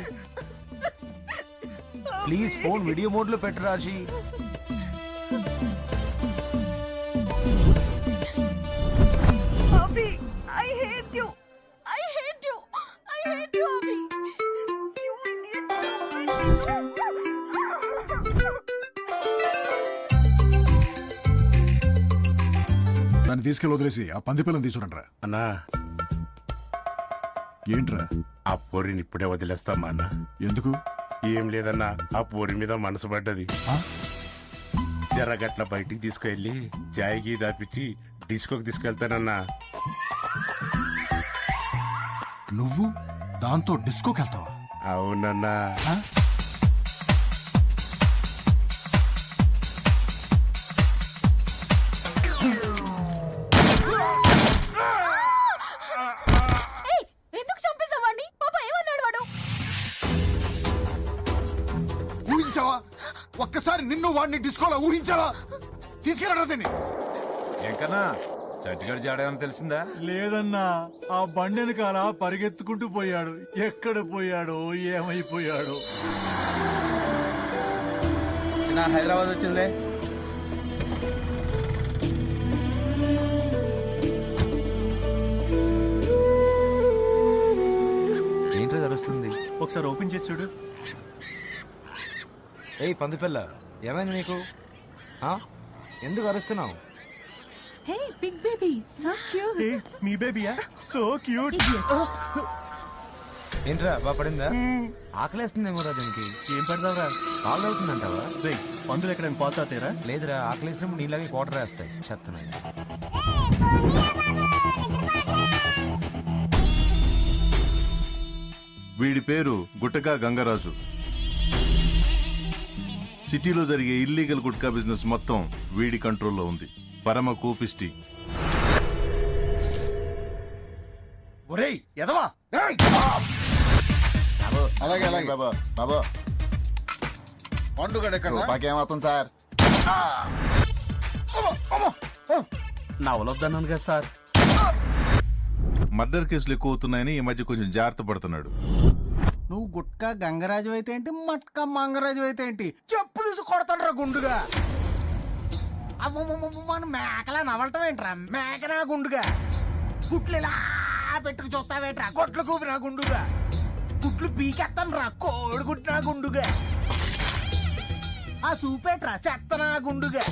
Please phone video mode లో పెట్టు Raji. Abhi I hate you. I hate you. I hate you Abhi. దాన్ని తీసుకెళ్ళి వదిలేసి ఆ పంది పిల్లని తీసుకురంట్రా. అన్నా ఏంట్రా? ఆ పోరిని ఇప్పుడే వదిలేస్తామా అన్న. ఎందుకు? ఏం లేదన్నా ఆ పోరి మీద మనసు పడ్డది. జరగట్ల బయటికి తీసుకెళ్ళి చాయ్ గీ దాపిచ్చి డిస్కోకి తీసుకెళ్తానన్నా. నువ్వు దాంతో డిస్కోకి వెళ్తావా? అవునన్నా. ఎందుకు చంపేసావాడిని? పాప ఏమన్నాడు వాడు? ఊహించావా? ఒక్కసారి నిన్ను వాడిని డిస్కోలో ఊహించావా? తీసుకెళ్ళరా దీన్ని. ఎంకన్నా చట్టిగాడు జాడేమని తెలిసిందా? లేదన్నా ఆ బండి వెనకాల పరిగెత్తుకుంటూ పోయాడు. ఎక్కడ పోయాడో ఏమైపోయాడో. నా హైదరాబాద్ వచ్చిందిలే. ఏంటో తెలుస్తుంది. ఒకసారి ఓపెన్ చేసి చూడు. ఏయ్ పంది పిల్ల ఏమైంది నీకు? ఎందుకు అరుస్తున్నావు? Hey big baby so cute. మీ బేబీయా? So cute. ఏంట్రా బాగా పడిందా? ఆకలేస్తుందేమో రా దీనికి. ఏం పెడదావురా? కాల్ అవుతుందంటావా? పందులు ఎక్కడైనా పోతాతేరా? లేదురా ఆకలేసినప్పుడు నీళ్ళకి వాటర్ వేస్తాయి. చెత్తనాయి. వీడి పేరు గుట్టకా గంగరాజు. సిటీలో జరిగే ఇల్లీగల్ గుట్కా బిజినెస్ మొత్తం వీడి కంట్రోల్లో ఉంది. పరమ కోపిష్టి. ఒరేయ్ ఎదవా. అలాగే అలాగే బాబా. బాబా పండుగ ఏమవుతుంది సార్? నవలొద్దన్నాను కదా సార్. మర్డర్ కేసులు ఎక్కువ అవుతున్నాయని ఈ మధ్య కొంచెం జాగ్రత్త పడుతున్నాడు. నువ్వు గుట్కా గంగరాజు అయితే ఏంటి, మట్కా మంగరాజు అయితే ఏంటి? చెప్పు తీసి కొడతాను గుండుగా. మన మేకలా నవలటం ఏంట్రా? మేకనా గుండుగా? గుట్లు ఇలా పెట్టుకు చూస్తావేంట్రా? కొట్లు కూపినా గుండుగా? గుట్లు పీకెత్తాను రా కోడి గుట్టినా గుండుగా. ఆ చూపేట్రా చెత్తనా గుండుగా.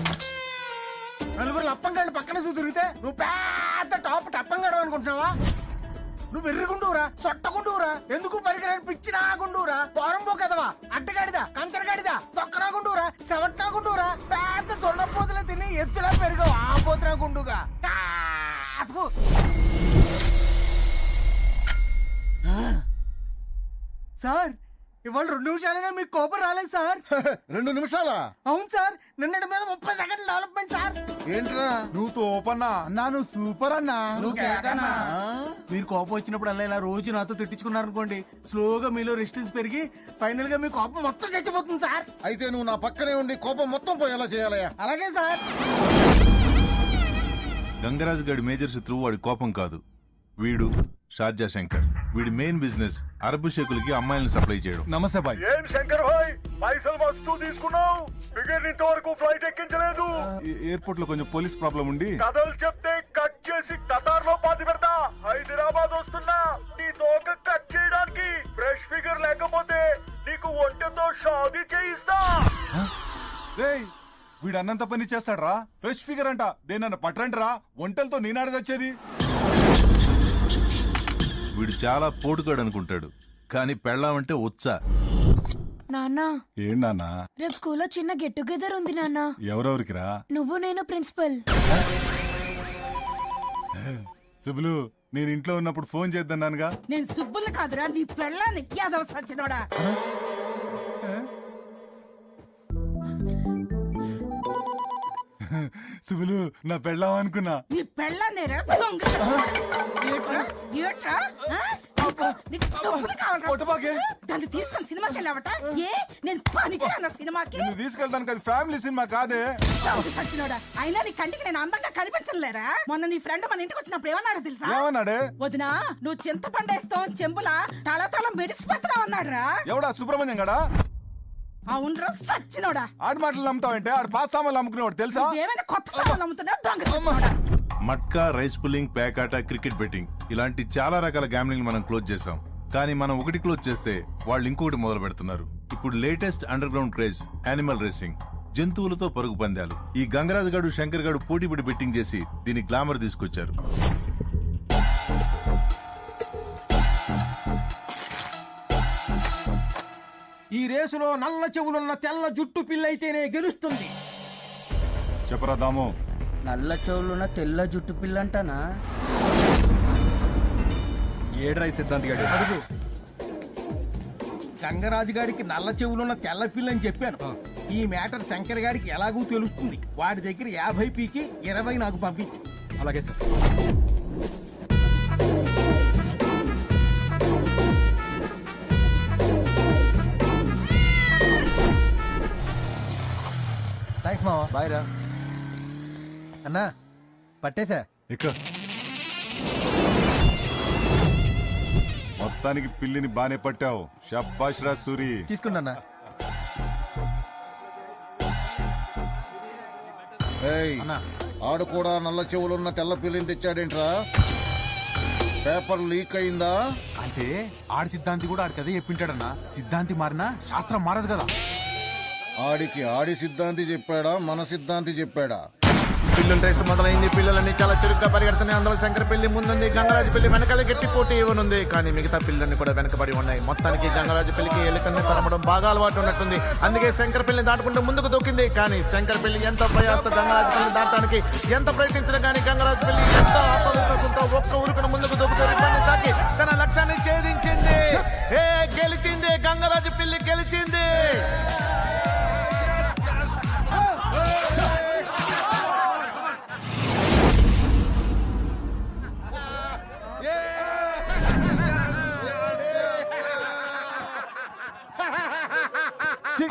నలుగురు లప్పంగాళ్ళు పక్కన తిరిగితే నువ్వు పెద్ద టాప్ టప్పంగాడు అనుకుంటున్నావా? నువ్వు ఎర్రగుండురా సొట్టగుండురా ఎందుకు పరిగెరని పిచ్చినా గుండురా పోరంబో కదవా అడ్డగాడిదా కంకరగాడిదా తొక్కరా గుండురా సెవట్నా గుండురా పెద్ద దొండపోతులు తిని ఎత్తులా పెరిగావు ఆ పోతున్నా గుండుగా. సార్ ఇవాళ 2 నిమిషాలైనా మీకు కోపం రాలేదు సార్. 2 నిమిషాలా? అవును సార్, నిన్నటి మీద 30 సెకండ్ల డెవలప్మెంట్ సార్. ఏంట్రా నువ్వు తోపన్నా అన్నా, నువ్వు సూపర్ అన్నా. మీరు కోపం వచ్చినప్పుడు అలా ఇలా రోజు నాతో తిట్టించుకున్నారనుకోండి, స్లోగా మీలో రెసిస్టెన్స్ పెరిగి ఫైనల్ గా మీ కోపం మొత్తం చచ్చిపోతుంది సార్. అయితే నువ్వు నా పక్కనే ఉండి కోపం మొత్తం పోయేలా చేయాలయ్యా. అలాగే సార్. గంగరాజు గారి మేజర్ శత్రువు వాడి కోపం కాదు, వీడు షార్జా శంకర్. వీడి మెయిన్ బిజినెస్ అరబ్ షేకులకి అమ్మాయిలను సప్లై చేయడం. నమస్తే బాయ్. ఏం శంకర్ భాయ్, పైసలు మస్తు తీసుకున్నావు, బిగర్ ఇంతవరకు ఫ్లైట్ ఎక్కించలేదు. ఎయిర్పోర్ట్ లో కొంచెం పోలీస్ ప్రాబ్లం ఉండి కథలు చెప్తే కట్ చేసి కతార్ లో పాతి పెడతా. హైదరాబాద్ వస్తున్నా నీ తోక కట్ చేయడానికి. ఫ్రెష్ ఫిగర్ లేకపోతే నీకు ఒంటెతో షాదీ చేయిస్తా. వీడు అన్నంత పని చేస్తాడ్రా. ఫ్రెష్ ఫిగర్ అంట, దేనన్న పట్టండిరా, ఒంటలతో నేనాడది వచ్చేది. వీడు చాలా పోటుగాడు అనుకుంటాడు, కానీ పెళ్ళామంటే వచ్చా. నాన్న, ఏంటన్నా? రేపు స్కూల్లో చిన్న గెట్ టుగెదర్ ఉంది నాన్న. ఎవరెవరికిరా? నువ్వు, నేను, ప్రిన్సిపల్. సుబ్బులు, నేను ఇంట్లో ఉన్నప్పుడు ఫోన్ చేద్దానుగా. నేను సుబ్బులు కాదురా, నీ పెళ్ళాన్ని యాదవ సచ్చినోడా. సుబ్బులు, నా పెళ్ళాం అనుకున్నా. నీ పెళ్ళాన్ని దాన్ని తీసుకొని సినిమాకి వెళ్ళావట. ఏ నేను పనికి అన్న సినిమాకి తీసుకెళ్ళడానికి అది ఫ్యామిలీ సినిమా కాదే. సచ్చినోడా, అయినా నీ కంటికి నేను అందంగా కనిపించలేరా? మొన్న నీ ఫ్రెండ్ మన ఇంటికి వచ్చినప్పుడు ఏమన్నాడు తెలుసా? ఏమన్నాడే? వదినా, నువ్వు చింతపండేస్తావు చెంబులా తల మెరిసిపోతున్నావు అన్నాడు రా. ఎవడా? సుబ్రహ్మణ్యం గడా? అవునరా సచ్చినోడా. ఆడి మాటలు నమ్ముతావంటే ఆడు పాస్ సామాన్లు అమ్ముకునేవాడు తెలుసా? ఏమైనా కొత్త సామాన్లు అమ్ముతున్నావు దొంగ. మట్కా, రైస్ పుల్లింగ్, పేకాట, క్రికెట్ బెట్టింగ్ ఇలాంటి చాలా రకాల గ్యామ్లింగ్ మనం క్లోజ్ చేసాం. కానీ మనం ఒకటి క్లోజ్ చేస్తే వాళ్ళు ఇంకొకటి మొదలు పెడుతున్నారు. ఇప్పుడు latest under ground craze animal racing, జంతువులతో పరుగు పందాలు. ఈ గంగరాజు గారు, శంకర్ గారు పోటీపడి బెట్టింగ్ చేసి దీని గ్లామర్ తీసుకొచ్చారు. ఈ రేసులో నల్ల చెవులున్న తెల్ల జుట్టు పిల్లయితేనే గెలుస్తుంది. చెప్పరా దాము. నల్ల చెవులున్న తెల్ల జుట్టు పిల్లంటానా? ఏడ్రై సిద్ధాంతి గారు. గంగరాజు గారికి నల్ల చెవులున్న తెల్ల పిల్లని చెప్పాను. ఈ మ్యాటర్ శంకర్ గారికి ఎలాగూ తెలుస్తుంది. వాడి దగ్గర 50 పీకి 20 నాకు పంపించు. అలాగే సార్. థ్యాంక్స్ మావా. బాయ్ రా. అన్నా పట్టేశా. మొత్తానికి పిల్లిని బానే పట్టావు. షబ్బాష్ రా సూరి. తీసుకున్నా. ఆడు కూడా నల్ల చెవులున్న తెల్ల పిల్లిని తెచ్చాడేంట్రా? పేపర్ లీక్ అయిందా? అంటే ఆడి సిద్ధాంతి కూడా ఆడికి అదే చెప్పింటాడన్నా. సిద్ధాంతి మారినా శాస్త్రం మారదు కదా. ఆడికి ఆడి సిద్ధాంతి చెప్పాడా, మన సిద్ధాంతి చెప్పాడా? పిల్లల రేసు మొదలైంది. పిల్లలన్నీ చాలా చురుగ్గా పరిగెడుతున్నాయి. అందులో శంకర్ పెళ్లి ముందుంది, గంగరాజు పెళ్లి వెనకాల గట్టి పోటీ ఇవ్వనుంది. కానీ మిగతా పిల్లల్ని కూడా వెనకబడి ఉన్నాయి. మొత్తానికి గంగరాజు పెళ్లికి ఎలుకల్ని తరమడం బాగా అలవాటు ఉన్నట్టుంది. అందుకే శంకర్ పెళ్లిని దాటుకుంటూ ముందుకు దూకింది. కానీ శంకర్ పెళ్లి ఎంతో ప్రయాస గంగరాజు పెళ్లి దాటడానికి ఎంత ప్రయత్నించినా కానీ గంగరాజు పెళ్లి ఎంతో ఆత్మవిశ్వాసంతో ఒక్క ఊరుకును ముందుకు దూకుతూ రిబ్బన్ని తాకి తన లక్ష్యాన్ని ఛేదించింది. గెలిచింది, గంగరాజు పెళ్లి గెలిచింది.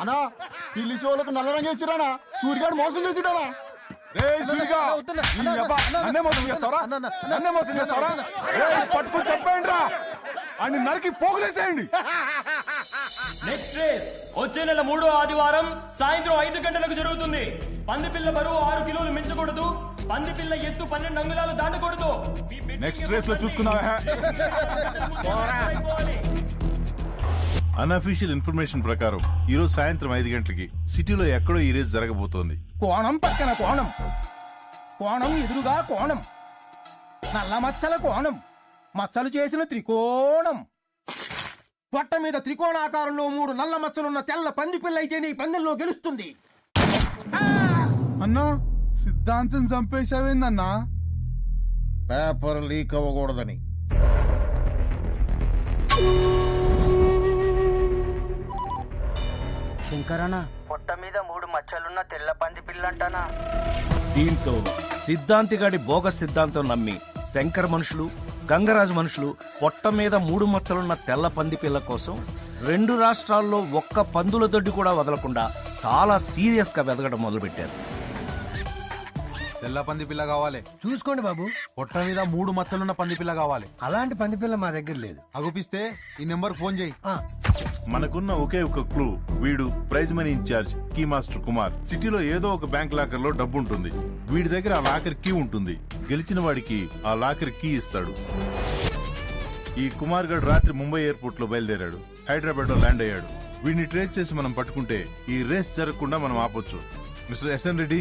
అన్నా, పిల్లి షోలకు నల్ల రంగు వేసిరానా? సూర్యగాడు మోసం చేసిడానా? పట్టుకుని చెప్పండి రా, అని నరికి పోగులేసేయండి. నెక్స్ట్ రేస్ వచ్చే నెల 3వ ఆదివారం సాయంత్రం 5 గంటలకు జరుగుతుంది. పందిపిల్ల బరువు 6 కిలోలు మించకూడదు. పందిపిల్ల ఎత్తు 12 అంగుళాలు దాటకూడదు. నెక్స్ట్ రేస్ లో చూసుకున్నావా? అన్అఫీషియల్ ఇన్ఫర్మేషన్ ప్రకారం ఈ రోజు సాయంత్రం 5 గంటలకి సిటీలో ఎక్కడో ఈ రేస్ జరగబోతోంది. కోణం పక్కన కోణం, కోణం ఎదురుగా కోణం, నల్ల మచ్చల కోణం, మచ్చలు చేసిన త్రికోణం, పొట్ట మీద త్రికోణాకారంలో 3 నల్ల మచ్చలున్న తెల్ల పంది పిల్ల అయితే నీ పందెంలో గెలుస్తుంది. అన్నా, సిద్ధాంతం చంపేశావేందన్నా? Paper leak అవ్వకూడదని. శంకరనా పొట్ట మీద 3 మచ్చలున్న తెల్ల పంది పిల్లంటానా. దీంతో సిద్ధాంతిగాడి బోగస్ సిద్ధాంతం నమ్మి శంకర్ మనుషులు గంగరాజు మనుషులు పొట్ట మీద 3 మచ్చలున్న తెల్ల పంది పిల్ల కోసం 2 రాష్ట్రాల్లో ఒక్క పందుల దొడ్డి కూడా వదలకుండా చాలా సీరియస్ గా వెదగడం మొదలుపెట్టారు. తెల్ల పంది పిల్ల కావాలి. చూసుకోండి బాబు. పొట్ట మీద 3 మచ్చలున్న పంది పిల్ల కావాలి. అలాంటి పంది పిల్ల మా దగ్గర లేదు. అగుపిస్తే ఈ నెంబర్ ఫోన్ చేయి. మనకున్న ఒకే ఒక క్లూ, వీడు prize money incharge key master Kumar. సిటీలో ఏదో ఒక బ్యాంక్ లాకర్ లో డబ్బు ఉంటుంది. వీడి దగ్గర ఆ లాకర్ కీ ఉంటుంది. గెలిచిన వాడికి ఆ లాకర్ కీ ఇస్తాడు. ఈ కుమార్ గడ్ రాత్రి ముంబై ఎయిర్పోర్ట్ లో బయలుదేరాడు. హైదరాబాద్ లో ల్యాండ్ అయ్యాడు. వీడిని ట్రేస్ చేసి మనం పట్టుకుంటే ఈ రేస్ జరగకుండా మనం ఆపొచ్చు. Mister S N Reddy.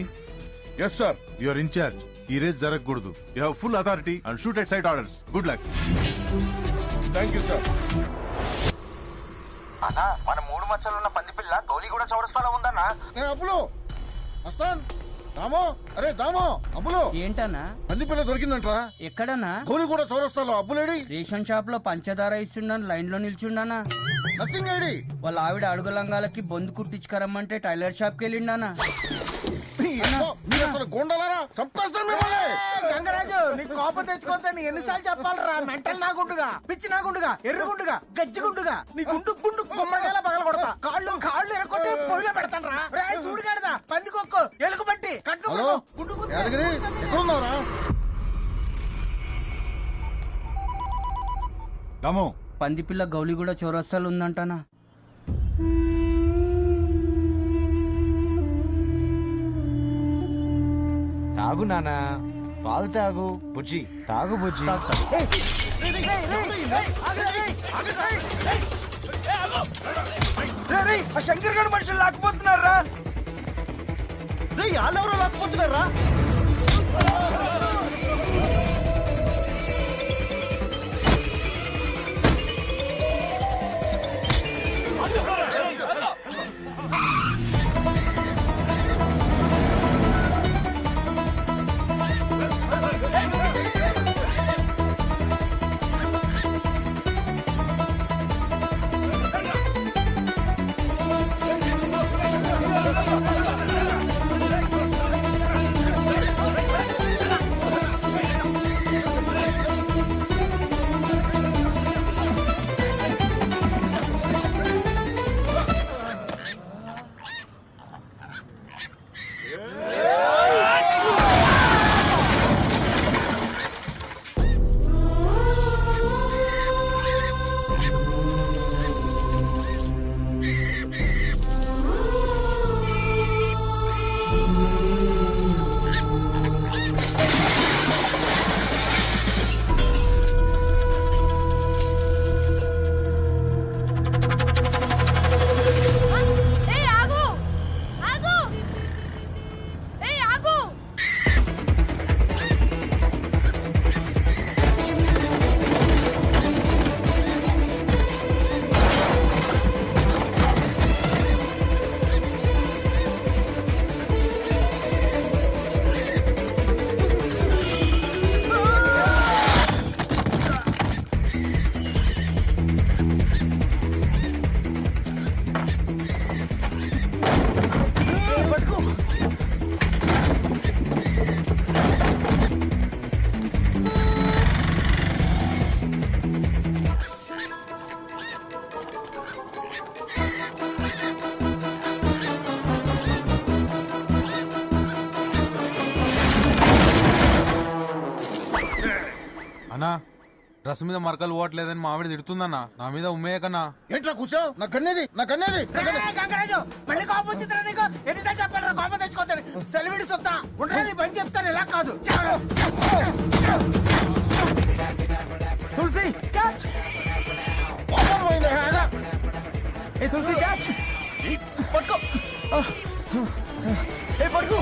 Yes sir. You are incharge. ఈ రేస్ జరగకూడదు. You have full authority and shoot at sight orders. Good luck. Thank you sir. అన్నా మన 3 మచ్చలున్న పంది పిల్ల గౌలిగూడ చౌరస్తాలో ఉందన్నా. అప్పులు వస్తాన్ దామో. అరే దామో, అప్పులు ఏంటన్నా పంది పిల్ల దొరికిందంట్రా. ఎక్కడన్నా? గౌలిగూడ చౌరస్తాలో. అప్పులేడి? రేషన్ షాప్ లో పంచదార ఇస్తుండని లైన్ లో నిల్చుండానా. Nothing ID. వాళ్ళ ఆవిడ అడుగు లంగాలకి బొందు కుట్టించుకరమ్మంటే టైలర్ షాప్ కి వెళ్ళిండానా. గంగరాజు నీకు కోపం తెచ్చుకోవద్దని ఎన్నిసార్లు చెప్పాలరా? మెంటల్ నాగుండుగా, పిచ్చి నాగుండుగా, ఎర్రగుండుగా, గజ్జిగుండుగా నీ గుండు గుండు గుమ్మడికాయలా పగల కొడతా. కాళ్ళు కాళ్ళు ఎరకొట్టి పొయ్యిలో పెడతాను రా. సూడిగాడదా పందికొక్కు ఎలుగు బట్టి కట్టుకో గుండు దమో. పంది పిల్ల గౌలిగూడ చౌరస్తాలు ఉందంటానా. తాగు నానా, పాలు తాగు. బుజ్జి తాగు బుజ్జి. శంకర్ గడ్ మనుషులు లాక్కుపోతున్నారా? వాళ్ళెవరో లాక్కుపోతున్నారా? అన్నా, డ్రెస్ మీద మరకలు పోవట్లేదని మా ఆవిడ తిడుతుందన్నా. నా మీద ఉమ్మేయ కన్నా. ఏంట్రా కూర్చో? నా కన్నేది, నా కన్నేది. గంగరాజు మళ్ళీ కోపం వచ్చిందిరా నీకు? ఎన్నిసార్లు చెప్పాలరా కోపం తెచ్చుకోవద్దని? సెలవిడి సొత్తా ఉండరా? నీ పని చెప్తాను. ఇలా కాదు. తులసి క్యాచ్. ఏ తులసి క్యాచ్. పట్టుకో. ఏ పట్టుకో.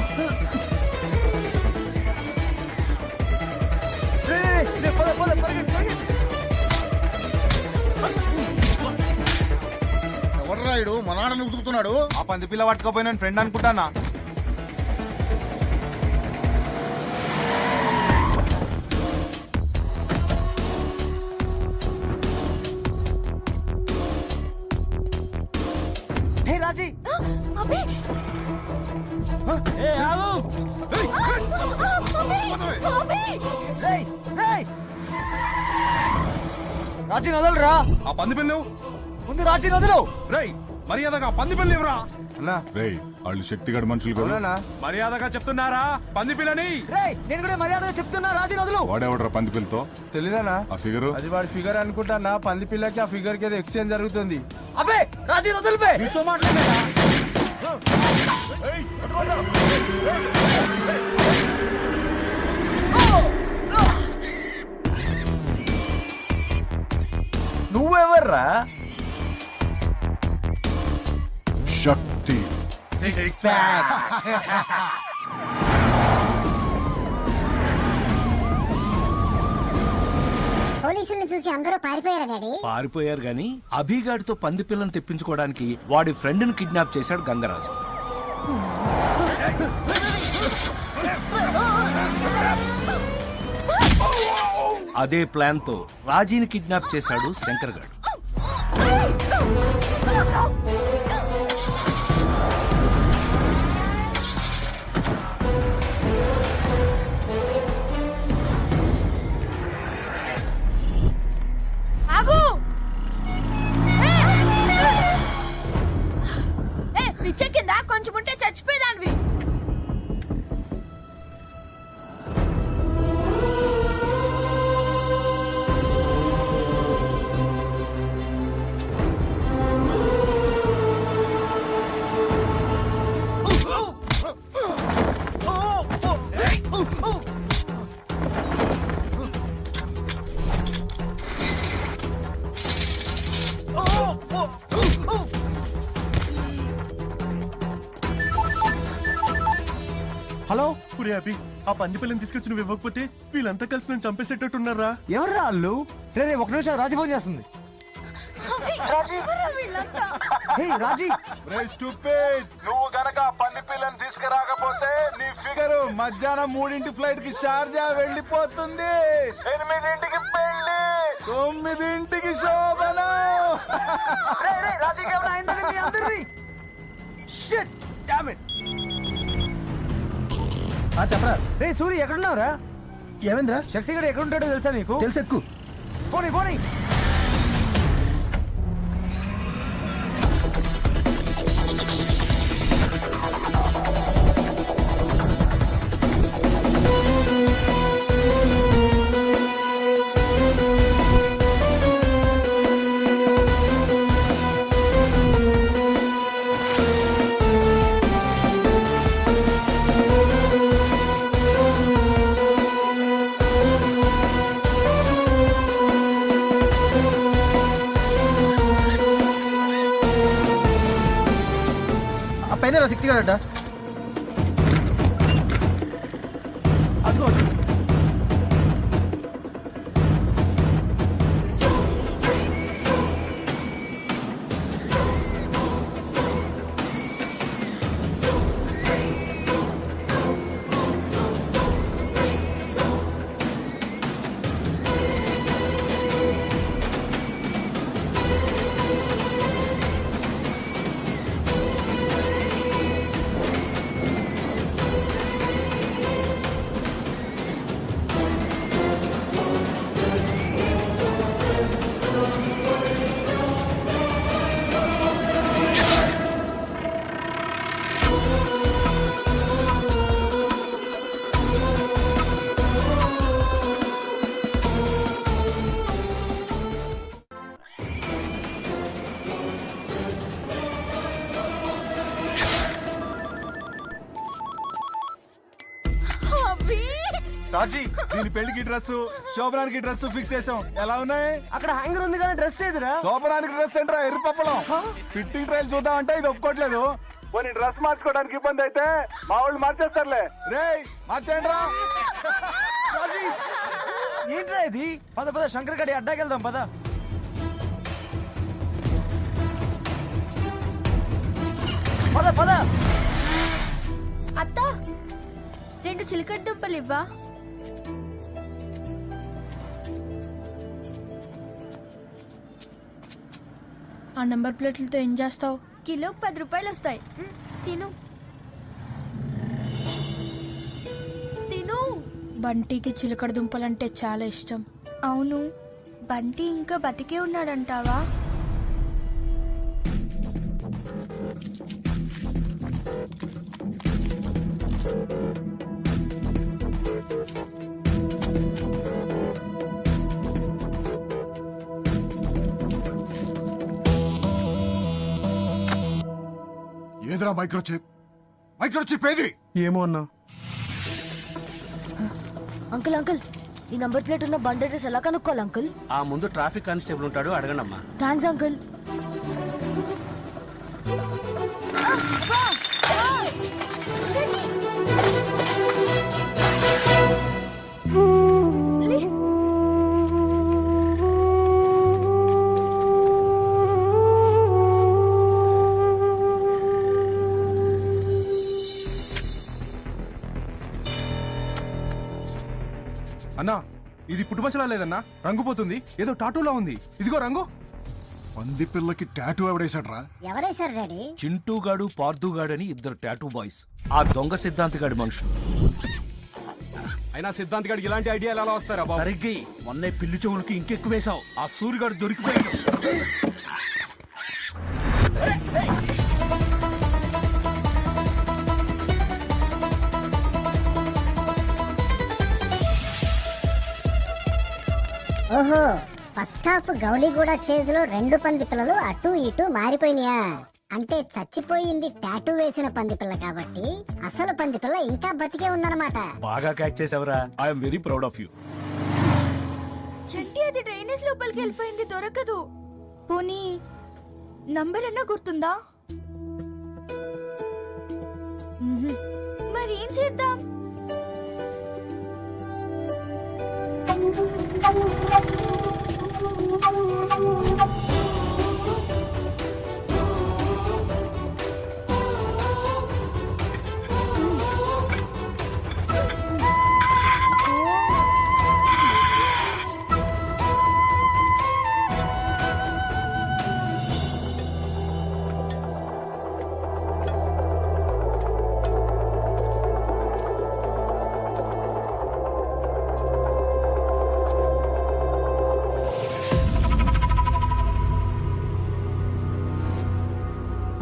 ఎవర్రాయుడు మా నాన్న ఉతుకుతున్నాడు? ఆ పంది పిల్ల పట్టుకోపోయిన ఫ్రెండ్ అనుకుంటానా. హే రాజీ అబ్బే ఏ ఆగు రేయ్ రేయ్ రాజీ వదలరా. ఆ పంది పిల్లు ముందు రాజీ వదలు. రేయ్ మర్యాదగా పంది పిల్లి ఇవ్వరా. రేయ్ వాళ్ళు శక్తిగడ మనుషులు కదా. మర్యాదగా చెప్తున్నారా పంది పిల్లని. రేయ్ నేను కూడా మర్యాదగా చెప్తున్నా రాజీ వదలు. వాడేవడరా పంది పిల్లతో తెలీదనా ఆ ఫిగరు? అది వాడి ఫిగర్ అనుకుంటానా. పంది పిల్లకి ఆ ఫిగర్ కి ఏదో ఎక్స్చేంజ్ జరుగుతుంది. అబ్బే రాజీ వదలుపే. నీతో మాట్లాడేదా? నువ్వెవర్రా? శక్తి. పోలీసుల్ని చూసి అందరూ పారిపోయారా డాడీ? పారిపోయారు గాని అభిగాడితో పంది పిల్లని తెప్పించుకోవడానికి వాడి ఫ్రెండ్ ని కిడ్నాప్ చేశాడు గంగరాజు. అదే ప్లాన్ తో రాజీని కిడ్నాప్ చేశాడు శంకర్ గాడు. ఆగు పిచ్చెక్కిందా? కొంచెం ఉంటే చచ్చిపోయేదానివి. హలో పురి అభి, ఆ పంది పిల్లని తీసుకొచ్చి నువ్వు ఇవ్వకపోతే వీళ్ళంతా కలిసి నన్ను చంపేసేటట్టున్నారా? ఎవర్రా వాళ్ళు? రే ఒక నిమిషం రాజీ ఫోన్ చేస్తుంది. రాజీ నువ్వు గనక పంది పిల్లని తీసుకురాకపోతే నీ ఫిగర్ మధ్యాహ్నం 3 ఫ్లైట్ కి షార్జా వెళ్ళిపోతుంది. 8ంటికి పెళ్లి, 9ంటికి శోభన. రాజీకి ఏమైనా అయిందని మీ అందరిది? Shit damn it. చెప్పరా రే సూరి ఎక్కడున్నావురా? ఏమైందిరా? శక్తి గడు ఎక్కడుంటాడో తెలుసా నీకు? తెలుసు, ఎక్కు. పోనీ పోనీ. పైన శక్తి గాడ అదిగో. రాజీ దీని పెళ్లికి డ్రెస్, శోభనానికి డ్రెస్ ఫిక్స్ చేసాం. ఎలా ఉన్నాయి? అక్కడ హ్యాంగర్ ఉంది కానీ డ్రెస్ ఏదిరా? శోభనానికి డ్రెస్ ఏంట్రా ఎర్రి పప్పలం. ఫిట్టింగ్ ట్రయల్ చూద్దామంటే ఇది ఒప్పుకోవట్లేదు. పోనీ డ్రెస్ మార్చుకోవడానికి ఇబ్బంది అయితే మా వాళ్ళు మార్చేస్తారులే. రేయ్ మార్చేయండి రా. రాజీ ఏంట్రా ఇది? పద పద శంకర్ గడి అడ్డాకి వెళ్దాం పద. పద పద. అత్త 2 చిలకడ దుంపలు ఇవ్వా? ఆ నెంబర్ ప్లేట్లతో ఏం చేస్తావు? కిలోకి 10 రూపాయలు వస్తాయి. తిను తిను. బంటికి చిలకడ దుంపలంటే చాలా ఇష్టం. అవును, బంటి ఇంకా బతికే ఉన్నాడంటావా? ఏదిరా మైక్రోచిప్? మైక్రోచిప్ ఏది? ఏమో అన్నా. అంకుల్ అంకుల్, ఈ నంబర్ ప్లేట్ ఉన్న బండి అడ్రస్ ఎలా కనుక్కోవాలి అంకుల్? ఆ ముందు ట్రాఫిక్ కానిస్టేబుల్ ఉంటాడు, అడగండి అమ్మా. Thanks uncle. అన్నా, ఇది పుట్టుమచ్చలా లేదన్నా, రంగు పోతుంది. ఏదో టాటూలా ఉంది. ఇదిగో రంగు. పంది పిల్లకి టాటూ ఎవడేసాడ్రా? ఎవరేసారు డాడీ? చింటూగాడు పార్థుగాడు అని ఇద్దరు టాటూ బాయ్స్. ఆ దొంగ సిద్ధాంతిగాడి మనుషులు. అయినా సిద్ధాంత్ గారికి ఇలాంటి ఐడియా ఎలా వస్తారా బాబు? సరిగ్గా మొన్నే పిల్లి చెవులకి ఇంకెక్కువ వేశావు. ఆ సూర్యగాడు దొరికిపోయాడు. ఓహో, ఫస్ట్ హాఫ్ గౌలిగూడ చేజ్ లో 2 పంది పిల్లలు అటు ఇటు మారిపోయినాయా? అంటే చచ్చిపోయింది టాటూ వేసిన పంది పిల్ల కాబట్టి అసలు పంది పిల్ల ఇంకా బతికే ఉందన్నమాట. బాగా క్యాచ్ చేసావురా. I am very proud of you. Chanti, అది డ్రైనేజ్ లోపలికి వెళ్ళిపోయింది, దొరకదు. పోనీ నంబర్ అన్నా గుర్తుందా? మరి ఏం చేద్దాం?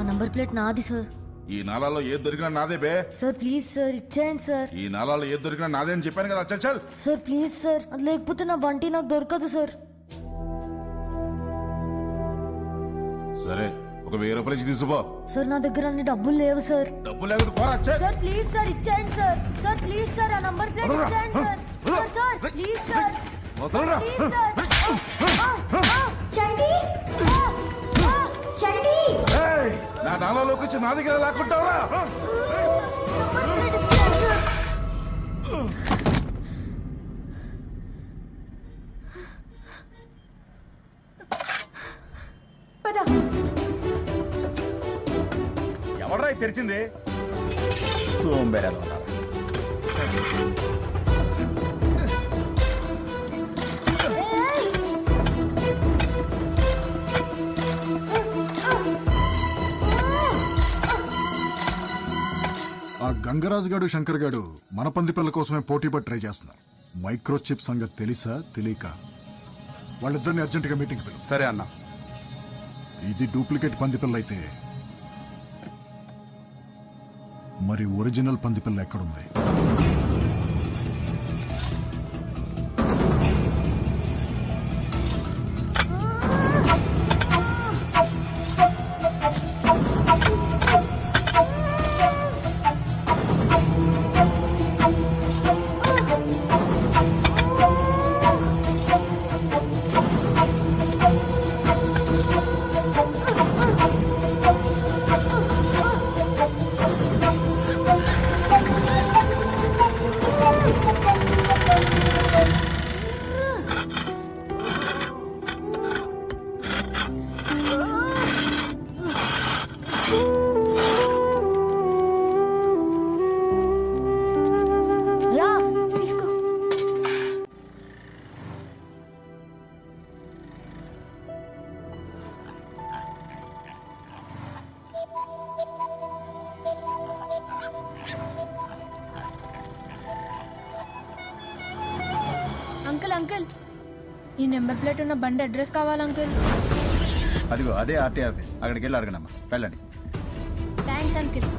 నంబర్ ప్లేట్ నాది సార్. ఈ నాలాలో ఏది దొరికినా నాదే బే. సార్ ప్లీజ్ సార్, ఇచ్చేయండి సార్. ఈ నాలాలో ఏది దొరికినా నాదే అని చెప్పాను కదా. చల్ చల్ సార్ ప్లీజ్ సార్, అది లేకపోతే నా బంటి నాకు దొరకదు సార్. సరే, ఒక 1000 రూపాయలు ఇచ్చి తీసుకో. సార్ నా దగ్గర అన్ని డబ్బులు లేవు సార్. డబ్బులు లేకపోతే పోరా. సార్ ప్లీజ్ సార్, ఇచ్చేయండి సార్. సార్ ప్లీజ్ సార్, ఆ నంబర్ ప్లేట్ ఇచ్చేయండి sir. Sir sir please sir, please sir. చండి చండి, నా నాలాలోకి వచ్చి నా దగ్గర లాక్కుంటావరా? ఎవడ్రా తెరిచింది? సోంబేరాలు. ఆ గంగరాజు గాడు శంకర్ గాడు మన పంది పిల్ల కోసమే పోటీ పడి ట్రై చేస్తున్నారు. మైక్రోచిప్ సంగతి తెలుసా తెలియక వాళ్ళిద్దరిని అర్జెంటుగా మీటింగ్ పిలు. సరే అన్న. ఇది డూప్లికేట్ పంది పిల్ల అయితే మరి ఒరిజినల్ పంది పిల్ల ఎక్కడుంది? ఈ నెంబర్ ప్లేట్ ఉన్న బండి అడ్రస్ కావాలి అంకుల్. అదిగో అదే ఆర్టీ ఆఫీస్, అక్కడికి వెళ్ళి అడగనమ్మా, వెళ్ళండి. Thanks uncle.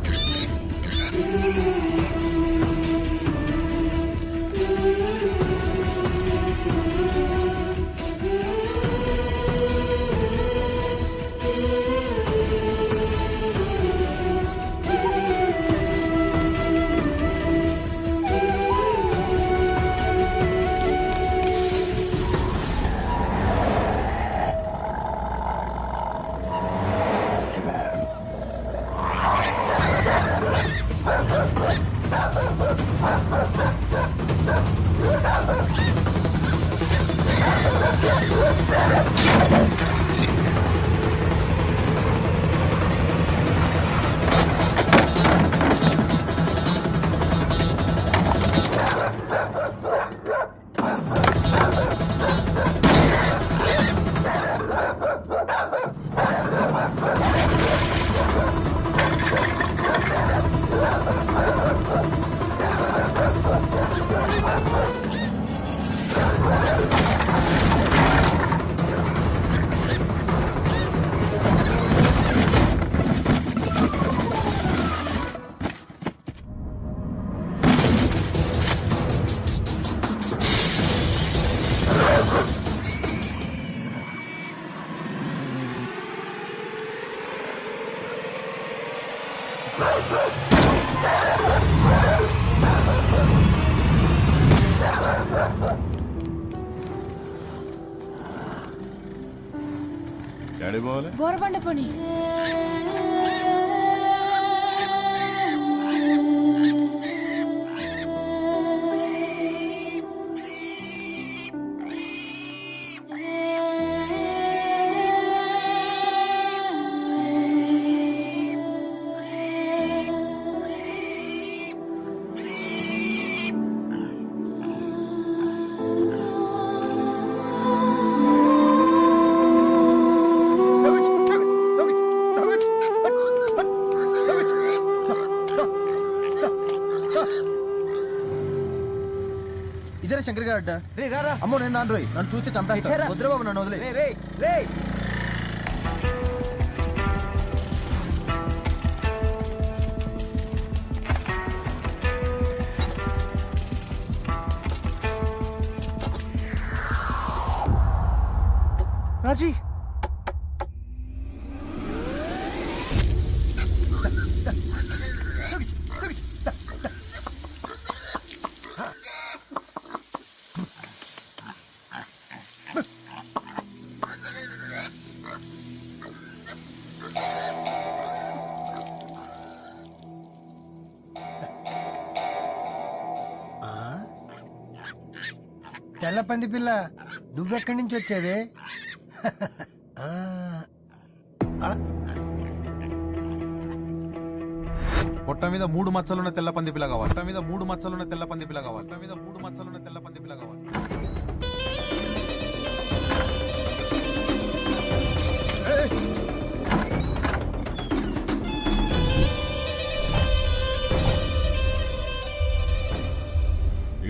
బోరబండ పోనీ. ఇదే శంకర్ గారు అడ్డా. అమ్మో నేను నాన్న రోయ్, నన్ను చూస్తే చంపేస్తా. వద్దురా బాబు, నన్ను వదిలే. రాజీ, తెల్ల పంది పిల్ల, నువ్వెక్కడి నుంచి వచ్చేది? పొట్ట మీద 3 మచ్చలున్న తెల్ల పంది పిల్ల కావాలి. పొట్ట మీద 3 మచ్చలున్న తెల్ల పంది పిల్ల కావాలి. పొట్ట మీద 3 మచ్చలున్న తెల్ల పంది పిల్ల కావాలి.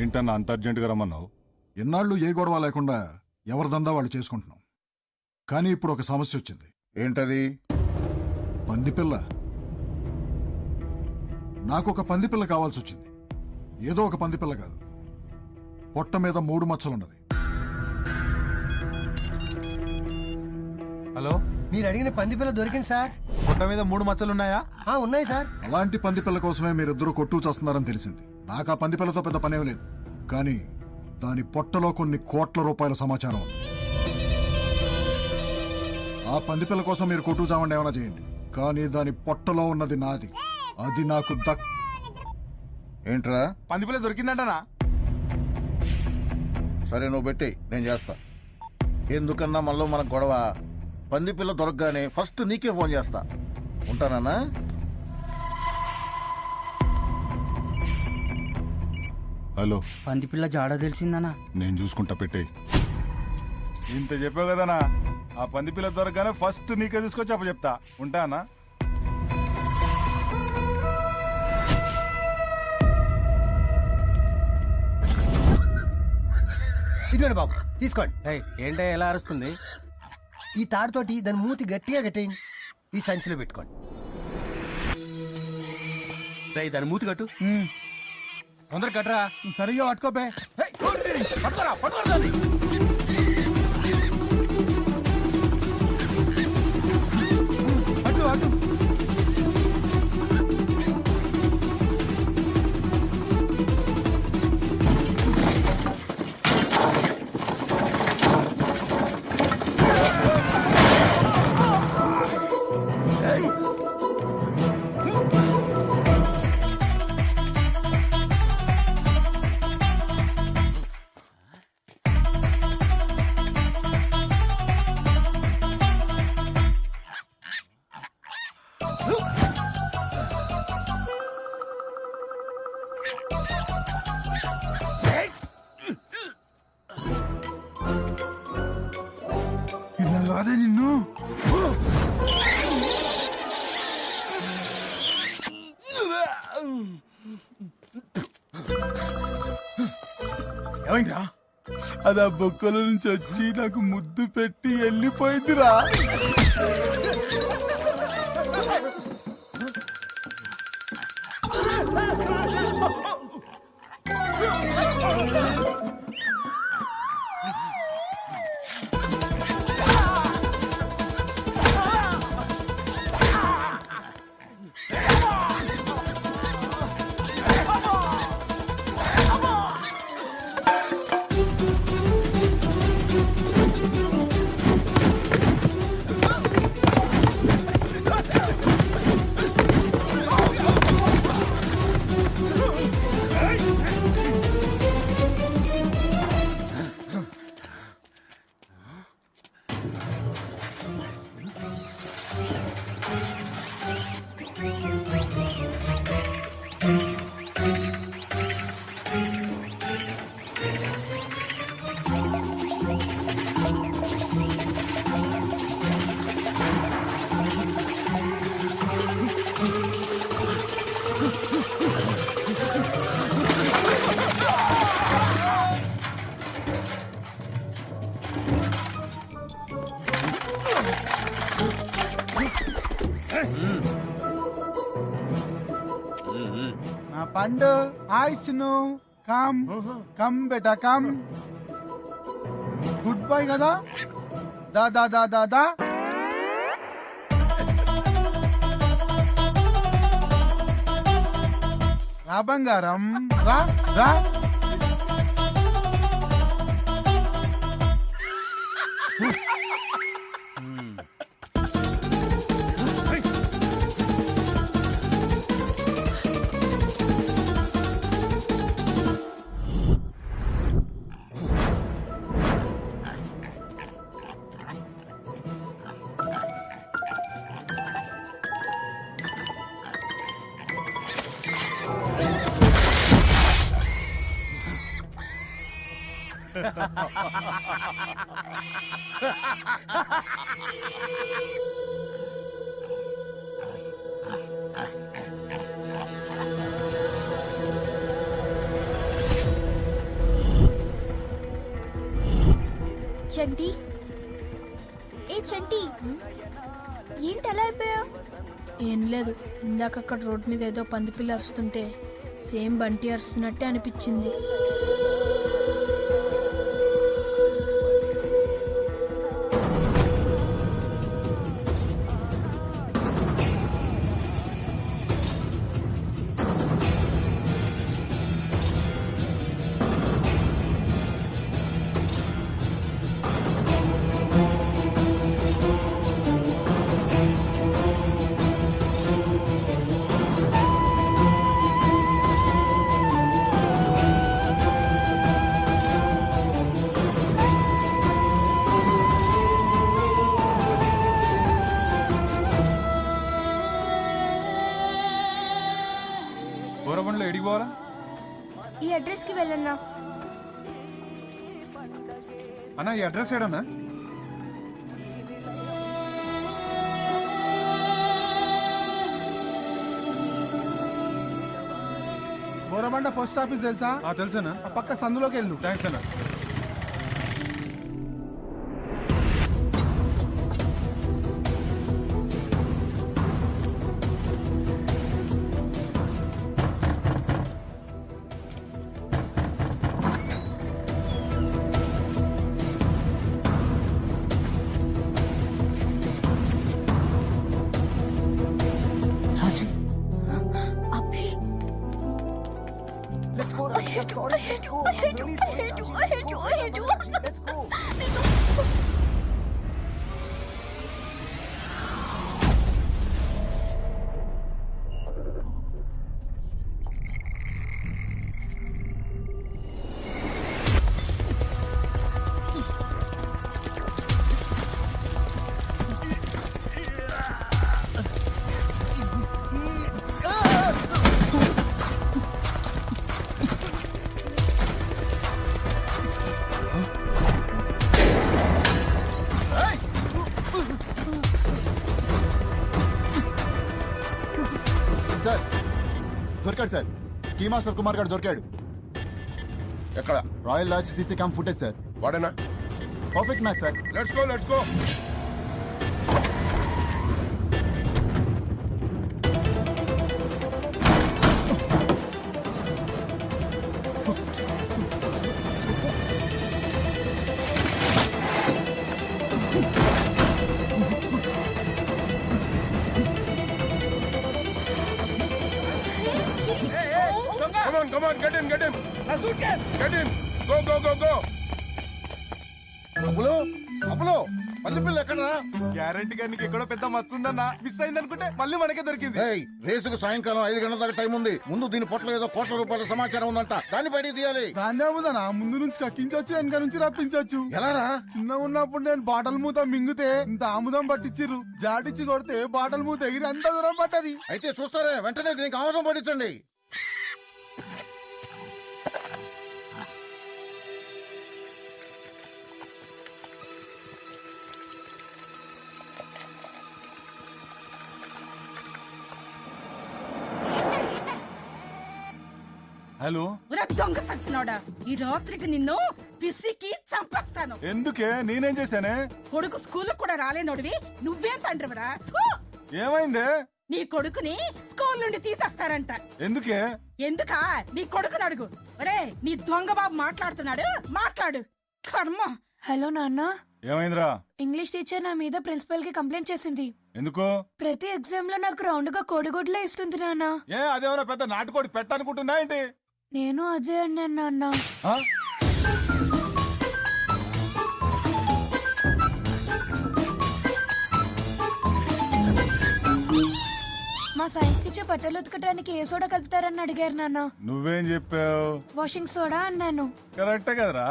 ఏంటన్నా అంత అర్జెంటుగా రమ్మన్నావు? ఇన్నాళ్ళు ఏ గొడవ లేకుండా ఎవరి దందా వాళ్ళు చేసుకుంటున్నాం. కానీ ఇప్పుడు ఒక సమస్య వచ్చింది. ఏంటది? పందిపిల్ల. నాకు ఒక పందిపిల్ల కావాల్సి వచ్చింది. ఏదో ఒక పందిపిల్ల కాదు, పొట్ట మీద 3 మచ్చలున్నది. హలో, మీరు అడిగిన పందిపిల్ల దొరికింది సార్. పొట్ట మీద 3 మచ్చలున్నాయా? ఉన్నాయి సార్. అలాంటి పందిపిల్ల కోసమే మీరిద్దరూ కొట్టు చేస్తున్నారని తెలిసింది. నాకు ఆ పందిపిల్లతో పెద్ద పనేం లేదు, కానీ దాని పొట్టలో కొన్ని కోట్ల రూపాయల సమాచారం ఉంది. ఆ పందిపిల్ల కోసం మీరు కొట్టు చావండి, ఏమైనా చేయండి, కానీ దాని పొట్టలో ఉన్నది నాది. అది నాకు ఏంట్రా? పందిపిల్ల దొరికిందంటనా? సరే నువ్వు పెట్టి నేను చేస్తా. ఎందుకన్నా మనలో మన గొడవ. పందిపిల్ల దొరకగానే ఫస్ట్ నీకే ఫోన్ చేస్తా. ఉంటానా? హలో, పందిపిల్ల జాడ తెలిసిందనా? నేను చూసుకుంటా, పెట్టే. ఇంత చెప్పావు కదనా, ఆ పందిపిల్ల దొరకగానే ఫస్ట్ నీకే తీసుకొచ్చి అప్ప చెప్తా. ఉంటానా? ఇదిగోండి బాబు. తీసుకోండి. ఏంటో ఎలా అరుస్తుంది? ఈ తాడుతోటి దాని మూతి గట్టిగా కట్టేయండి. ఈ సంచిలో పెట్టుకోండి. దాని మూతి కట్టు. తొందర కట్టరా. సరిగా పట్టుకోపే. పట్టుకోరా పట్టుకోరా దాన్ని. అటు అటు. ఇలా కాదే నిన్ను. ఏమైందిరా? అది ఆ బొక్కల నుంచి వచ్చి నాకు ముద్దు పెట్టి వెళ్ళిపోయిందిరా. పండు హాయ్ చిన్ను. కమ్ కమ్ బేటా కమ్. గుడ్ బాయ్ కదా. దా దా దా దా దా. రా బంగారం రా రా. చంటి, ఏ చంటి, ఏంటి అలా అయిపోయా? ఏం లేదు, ఇందాక అక్కడ రోడ్ మీద ఏదో పందిపిల్ల అరుస్తుంటే సేమ్ బంటి అరుస్తున్నట్టే అనిపించింది. ఈ అడ్రస్ కి వెళ్ళన్నా. అన్నా ఈ అడ్రస్ ఏడన్నా? బోరబండ పోస్ట్ ఆఫీస్ తెలుసా? తెలుసా. ఆ పక్క సందులోకి వెళ్ళు. థ్యాంక్స్ అన్నా. సార్ దొరికాడు సార్ కీ మాస్టర్ కుమార్ గారు దొరికాడు. ఎక్కడ? Royal lodge CC cam footage sir. వాడేనా? Perfect match sir. Let's go let's go. Come on, get in. A suitcase. Get in. Go. అప్పులో పందిపిల్ల ఎక్కడరా? గ్యారంటీ గా నీకు ఎక్కడో పెద్ద మచ్చ ఉందన్నా. మిస్ అయింది అనుకుంటే మళ్ళీ మనకే దొరికింది. రేసుకు సాయంకాలం 5 గంటల దాకా టైం ఉంది. ముందు దీని పొట్టలో ఏదో కోట్ల రూపాయల సమాచారం ఉందంట. దాన్ని బయటికి తీయాలి. దాన్నే ఉందనా? ముందు నుంచి కక్కించొచ్చు, వెనక నుంచి రప్పించొచ్చు. ఎలారా? చిన్న ఉన్నప్పుడు నేను బాటల్ మూత మింగితే ఇంత ఆముదం పట్టించిర్రు. జాటిచ్చి కొడితే బాటల్ మూత ఎగిరి అంత దూరం పట్టది. అయితే చూస్తారే, వెంటనే దీనికి ఆముదం పట్టించండి. హలో, దొంగ సచ్చినోడా, ఈ రాత్రికి నిన్ను పిసికి చంపేస్తాను. ఎందుకే? నేనేం చేశానే? కొడుకు స్కూల్ కూడా రాలేనోడివి నువ్వేం తండ్రివరా? ఏమైందే? నీ కొడుకుని స్కూల్ నుండి తీసేస్తారంట. ఎందుకే? ఎందుకా? నీ కొడుకుని అడుగు. ఒరే, నీ దొంగ బాబు మాట్లాడుతున్నాడు, మాట్లాడు. కర్మ. హలో నాన్న. ఏమైందిరా? ఇంగ్లీష్ టీచర్ నా మీద ప్రిన్సిపల్ కి కంప్లైంట్ చేసింది. ఎందుకు? ప్రతి ఎగ్జామ్ లో నాకు రౌండ్ గా కోడిగుడ్లే ఇస్తుంది నాన్న. అదేమన్నా పెద్ద నాటుకోడి పెట్టనుకుంటున్నా ఏంటి? నేను అదే అన్నాను నాన్న. మా సైన్స్ టీచర్ బట్టలు ఉతకడానికి ఏ సోడా కలుపుతారని అడిగారు నాన్న. నువ్వేం చెప్పావు? వాషింగ్ సోడా అన్నాను. కరెక్టే కదరా?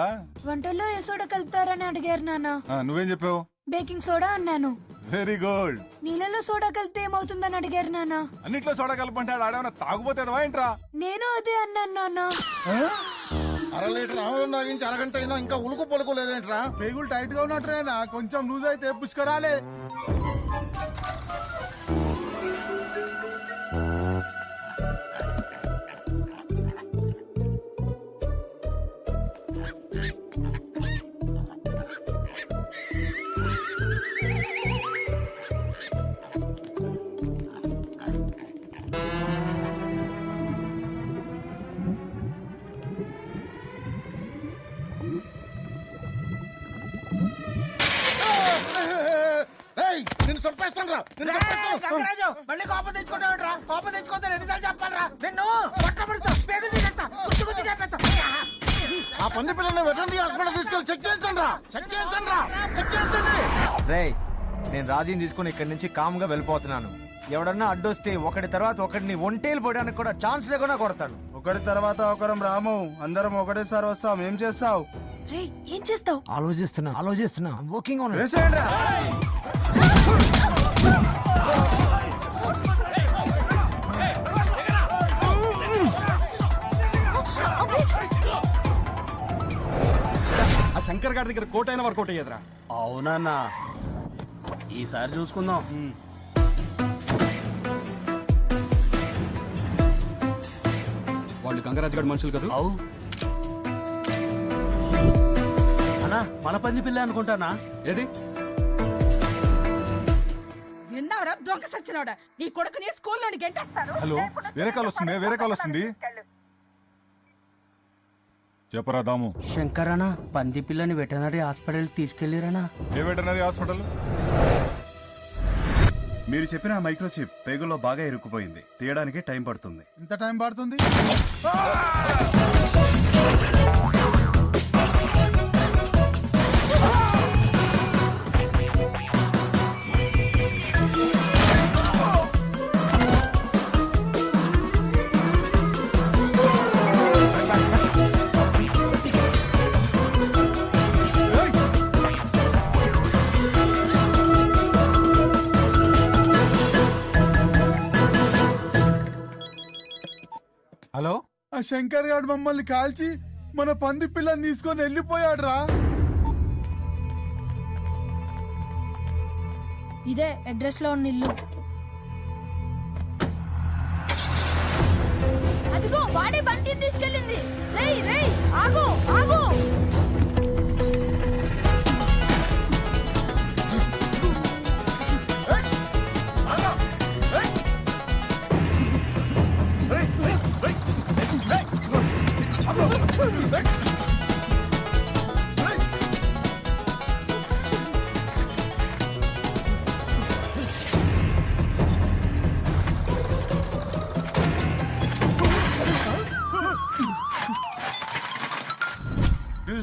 వంటల్లో ఏ సోడా కలుపుతారని అడిగారు నాన్న. నువ్వేం చెప్పావు? బేకింగ్ సోడా అన్నాను. Very good. నీళ్ళలో సోడా కలిపితే ఏమవుతుందని అడిగారు నాన్న. అన్నిట్లో సోడా కలపంటాడు. ఆడేమన్నా తాగుపోతే ఏంట్రా? నేను అదే అన్నాను నాన్న. 1/2 లీటర్ ఆముదం తాగించి అరగంట అయినా ఇంకా ఉలుకు పలుకు లేదేంట్రా? పేగులు టైట్ గా ఉన్నట్రేనా? కొంచెం లూజ్ అయితే పుష్కరాలే. నిన్ను చంపేస్తాను రా. గంగరాజు, మళ్ళీ కోపం తెచ్చుకుంటావుట్రా? కోపం తెచ్చుకుంటే ఎన్నిసార్లు చెప్పాలరా? నిన్ను పట్టబడుస్తా, పేగులు తీసేస్తా, గుర్తు చేపేస్తా. ఆ పంది పిల్లల్ని వెటర్నరీ హాస్పిటల్ తీసుకెళ్ళి చెక్ చేయించండి రా. చెక్ చేయించండి. రేయ్, నేను రాజీని తీసుకుని ఇక్కడి నుంచి కామ్ గా వెళ్ళిపోతున్నాను. ఎవడన్నా అడ్డొస్తే ఒకటి తర్వాత ఒకటిని ఒంటేలు పోయడానికి కూడా ఛాన్స్ లేకుండా కొడతాను. ఒకటి తర్వాత ఒకరం రాము, అందరం ఒకటేసారి వస్తాం. ఏం చేస్తావు? ఏం చేస్తావు? ఆలోచిస్తున్నా. Working on it. ఆ శంకర్ గారి దగ్గర కోట్ అయినా వర్కౌట్ అయ్యేదిరా. అవునన్నా, ఈసారి చూసుకుందాం. వాళ్ళు గంగరాజు గారి మనుషులు కదా? అన్నా, మన పంది పిల్ల అనుకుంటానా? ఏది? విన్నావరా దొంగ సచ్చినోడా? నీ కొడుకుని స్కూల్ నుండి గెంటేస్తారు. హలో, వేరే కాల్ వస్తుంది. చెప్పరా దాము. శంకరనా, పంది పిల్లని వెటనరీ హాస్పిటల్ తీసుకెళ్లిరనా? ఏ వెటనరీ హాస్పిటల్? మీరు చెప్పిన మైక్రోచిప్ పేగుల్లో బాగా ఇరుక్కుపోయింది. తీయడానికి టైం పడుతుంది. ఇంత టైం పడుతుంది? ఆ శంకర్ గారు మమ్మల్ని కాల్చి మన పంది పిల్లని తీసుకొని వెళ్ళిపోయాడు రా. ఇదే అడ్రస్ లో ఉన్న ఇల్లు. అదిగో వాడే బండిని తీసుకెళ్ళింది. రేయ్ రేయ్ ఆగు ఆగు.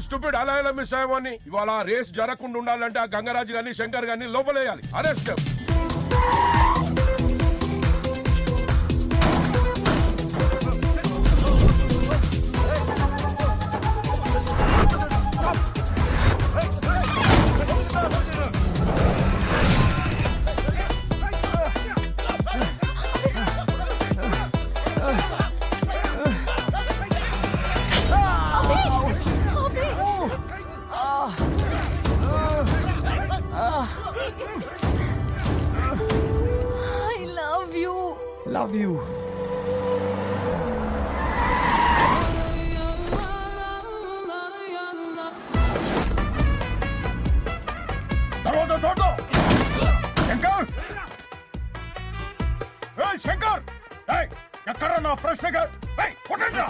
స్టూపిడ్ అలా ఎలా మిస్ అయ్యామని. ఇవాళ రేస్ జరగకుండా ఉండాలంటే ఆ గంగరాజు గాని శంకర్ గాని లోపలేయాలి. అరెస్ట్. Love you. దర్వాజా తోడు. శంకర్, ఏయ్ శంకర్, ఏయ్ ఎక్కడ నా ఫ్రెష్ ఫిగర్? ఏయ్ కొట్టండి రా.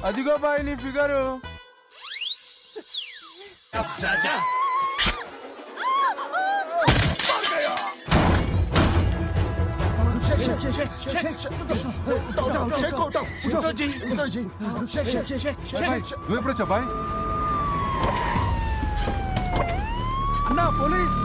అదిగో బాయ్ నీ ఫిగరు. चाचा నువ్వు ఎప్పుడు చెప్పాయ్ అన్నా పోలీస్.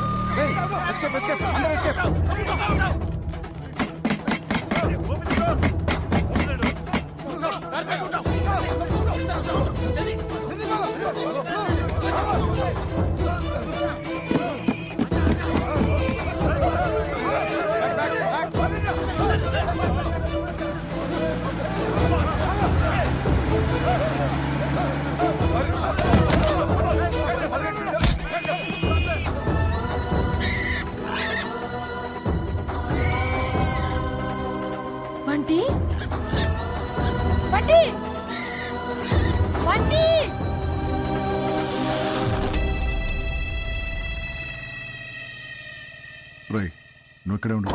బంటి బంటి బంటి. రై నువ్వు ఇక్కడే ఉండు.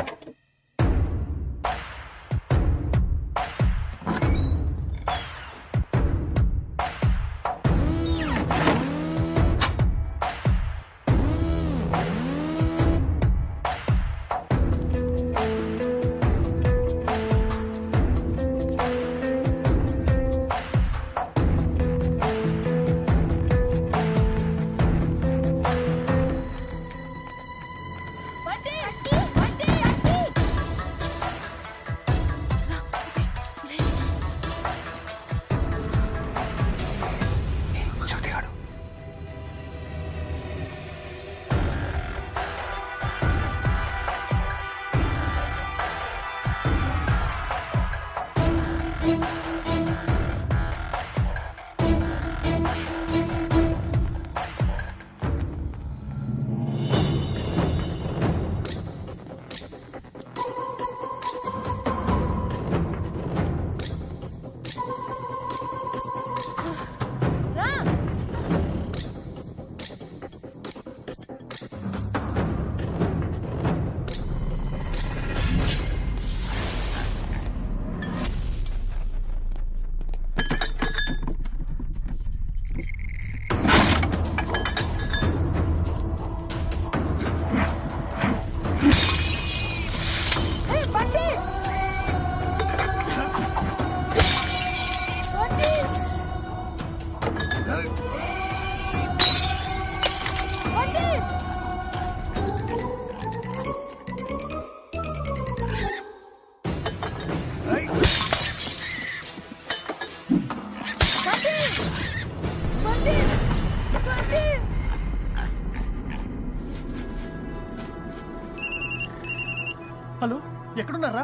హలో, ఎక్కడున్నారా?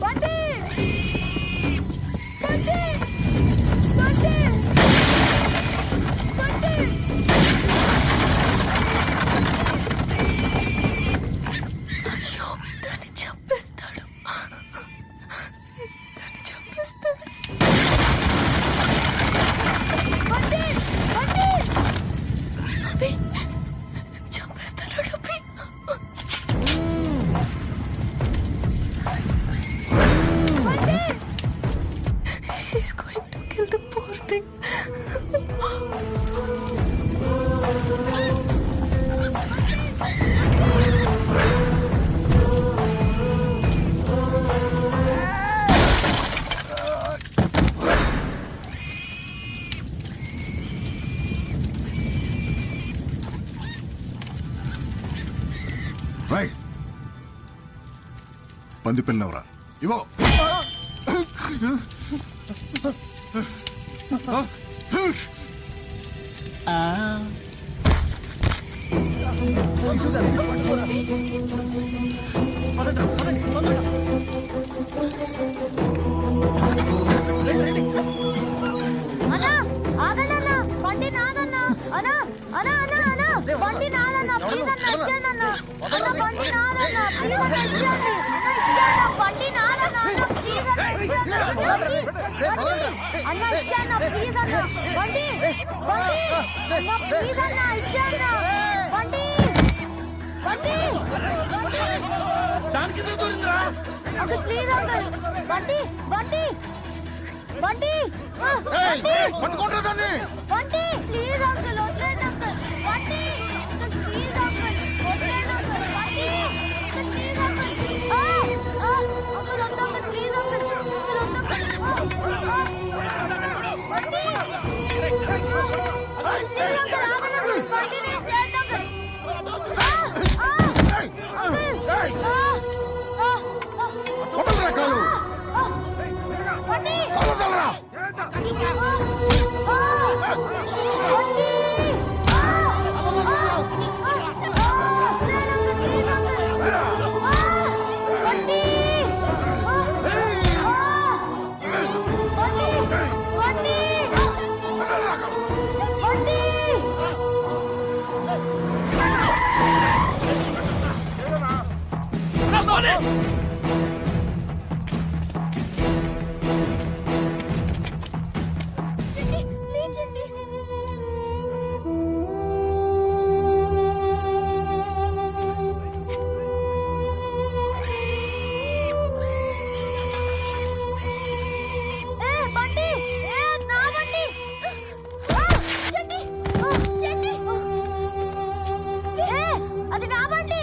బండి బండి బండి బండి అయ్యో, దాన్ని చంపేస్తాడు. దాన్ని చంపేస్తాడు. బండి బండి అభి చంపేస్తాడు. అభి He's going to kill the poor thing. Right, పంది పిల్లవరా ఇవో. అన్నా ఆగనన్నా, బండి నాదన్నా. అన్నా అన్నా అన్నా అన్నా, బండి నాదన్నా. ప్లీజ్ అన్నా ఇచ్చేయండి అన్నా. అన్నా బండి నాదన్నా. ప్లీజ్ అన్నా ఇచ్చేయండి. అన్నా ఇచ్చేయండి. బండి నాదన్నా. అన్నా ప్లీజ్ అన్నా ఇచ్చేయండి. అన్నా ఇచ్చేయండి. ప్లీజ్ అన్నా. బండి బండి అన్నా ప్లీజ్ అన్నా ఇచ్చేయండి. బండి బండి దానికి దూరిందిరా. Uncle please uncle. బండి బండి బండి పట్టుకుంటారా దాన్ని? బండి ప్లీజ్ అంకుల్, వదిలేండి అంకుల్. బండి ప్లీజ్ అంకుల్, వదిలేండి అంకుల్. బండి ప్లీజ్ అంకుల్. అంకుల్ వద్దు అంకుల్, ప్లీజ్ అంకుల్. అంకుల్ వద్దు అంకుల్. బండి ప్లీజ్ అంకుల్, ఆగండి అంకుల్. బండి నేను చేయండి అంకుల్. వదలరా కాలు. బండి వదలరా. అది నా బండి.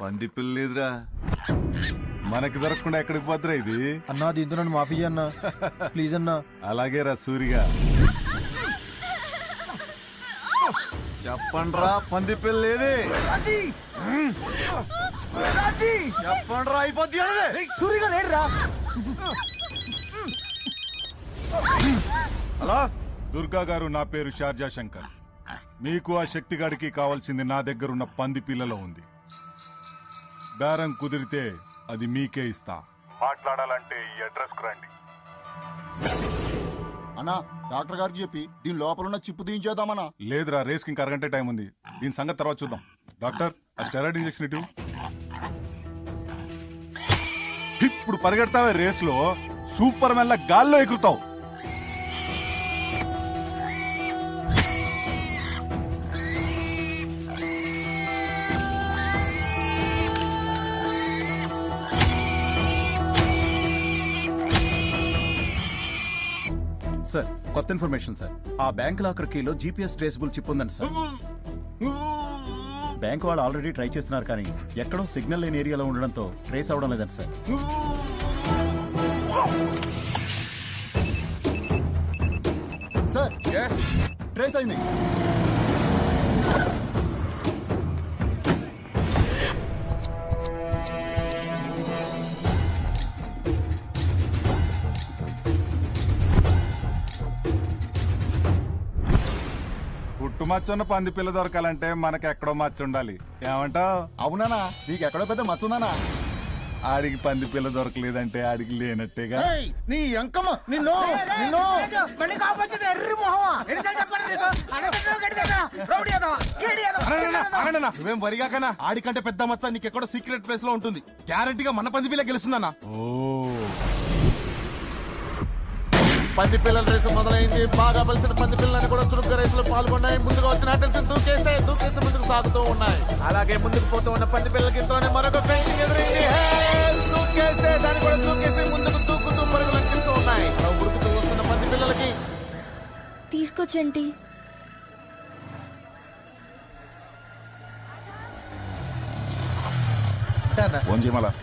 పంది పిల్ల లేదురా, మనకి దొరకకుండా ఎక్కడికి పోద్దురా ఇది? అన్నా దీంతో నన్ను మాఫీ అన్నా ప్లీజ్ అన్నా. అలాగే రా సూరిగా. చెప్పండి రా, పంది పిల్ల లేదే. చెప్పండి రా, అయిపోద్ది. సూరిగా లేడురా. హలో దుర్గా గారు, నా పేరు షార్జా శంకర్. మీకు ఆ శక్తిగాడికి కావాల్సింది నా దగ్గరున్న పంది పిల్లలో ఉంది. బేరం కుదిరితే అది మీకే ఇస్తా. మాట్లాడాలంటే ఈ అడ్రస్ కు రండి. అన్నా డాక్టర్ గారికి చెప్పి దీని లోపల ఉన్న చిప్పు తీయించేద్దామన్నా. లేదురా, రేస్ కి ఇంకా అరగంట టైం ఉంది. దీని సంగతి తర్వాత చూద్దాం. డాక్టర్, ఆ స్టెరాయిడ్ ఇంజెక్షన్ ఇటు. ఇప్పుడు పరిగెడతావే రేస్ లో, సూపర్ మెల్ల గాల్లో ఎగురుతావు. సార్, కొత్త ఇన్ఫర్మేషన్ సార్. ఆ బ్యాంక్ లాకర్ కీలో జీపీఎస్ ట్రేసబుల్ చిప్ ఉందండి సార్. బ్యాంక్ వాళ్ళు ఆల్రెడీ ట్రై చేస్తున్నారు, కానీ ఎక్కడో సిగ్నల్ లేని ఏరియాలో ఉండడంతో ట్రేస్ అవడం లేదండి సార్. సార్ ట్రేస్ అయింది. మచ్చ ఉన్న పంది పిల్ల దొరకాలంటే మనకి ఎక్కడో మచ్చ ఉండాలి. ఏమంటావు? అవునానా? నీకు ఎక్కడో పెద్ద మచ్చుందానా? ఆడికి పంది పిల్ల దొరకలేదంటే ఆడికి లేనట్టేగా. నీ అంకమ్మ నిన్ను నిన్ను నువ్వేం వరిగాకనా? ఆడికంటే పెద్ద మచ్చ నీకెక్కడో సీక్రెట్ ప్లేస్ లో ఉంటుంది. గ్యారంటీగా మన పంది పిల్ల గెలుస్తుందన్నా. పంది పిల్లల రేసు మొదలైంది. బాగా బలిసిన పంది పిల్లలని కూడా చురుగ్గా రేసులో పాల్గొన్నాయి. ముందుగా వచ్చిన అటెన్షన్ దూకేసి ముందుకు సాగుతూ ఉన్నాయి. అలాగే ముందుకు పోతూ ఉన్న పంది పిల్లలకి ఇంతలోనే మరొక ఫెన్సింగ్ ఎదురైంది. దూకేస్తే దాన్ని కూడా దూకేసి ముందుకు దూకుతూ పరుగులు అంకిస్తూ ఉన్నాయి. ఉరుకుతూ వస్తున్న పంది పిల్లలకి తీసుకొచ్చండి.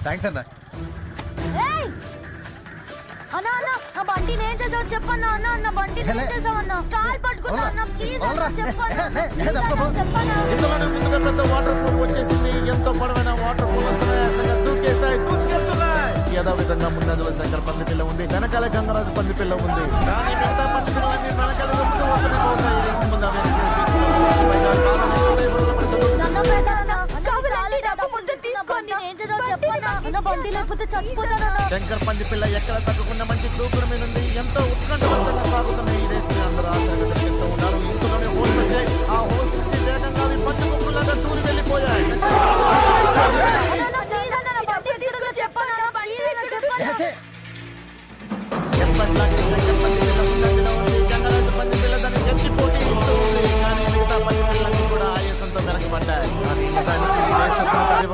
థ్యాంక్స్ అన్న. అన్నా అన్న ఆ బండిని ఏం చేసావు చెప్పన్నా. అన్న అన్న బండిని ఏం చేసావన్నా? కాల్ పట్టుకున్నా అన్న ప్లీజ్ అన్న చెప్పన్నా. ఇంతలోనే ముందుగా పెద్ద వాటర్ ఫాల్ వచ్చేసింది. ఎంతో పొడవైన వాటర్ ఫాల్ దూకేస్తాయి, దూసుకెళ్తున్నాయి. ఏదో విధంగా ముందంజలో శంకర్ పంది పిల్ల ఉంది, వెనకాల గంగరాజు పంది పిల్ల ఉంది. కానీ మిగతా పంది పిల్లలన్నీ వెనకాల ముందు వస్తూనే పోతాయి. శంకర్ పంది పిల్ల ఎక్కడ తగ్గకుండా మంచి దూకుడు మీద ఉంది. ఎంతో ఉత్కంఠవంతంగా సాగుతున్నాయి ఈ రేస్. అందరూ ఆశతో ఉన్నారు. ఇంతలోనే హోల్స్ వచ్చాయి. ఆ హోల్స్ నుంచి వేగంగా అవి పంచ గుంపులాగా దూరి వెళ్ళిపోయాయి. ఎప్పటిలాగే శంకర్ పంది పిల్ల ముందంజలో ఉంది. గంగరాజు పంది పిల్ల దాన్ని గట్టి పోటీ ఇస్తూ ఉంది. కానీ మిగతా పంది పిల్లలన్నీ కూడా ఆయాసంతో వెనకబడ్డాయి.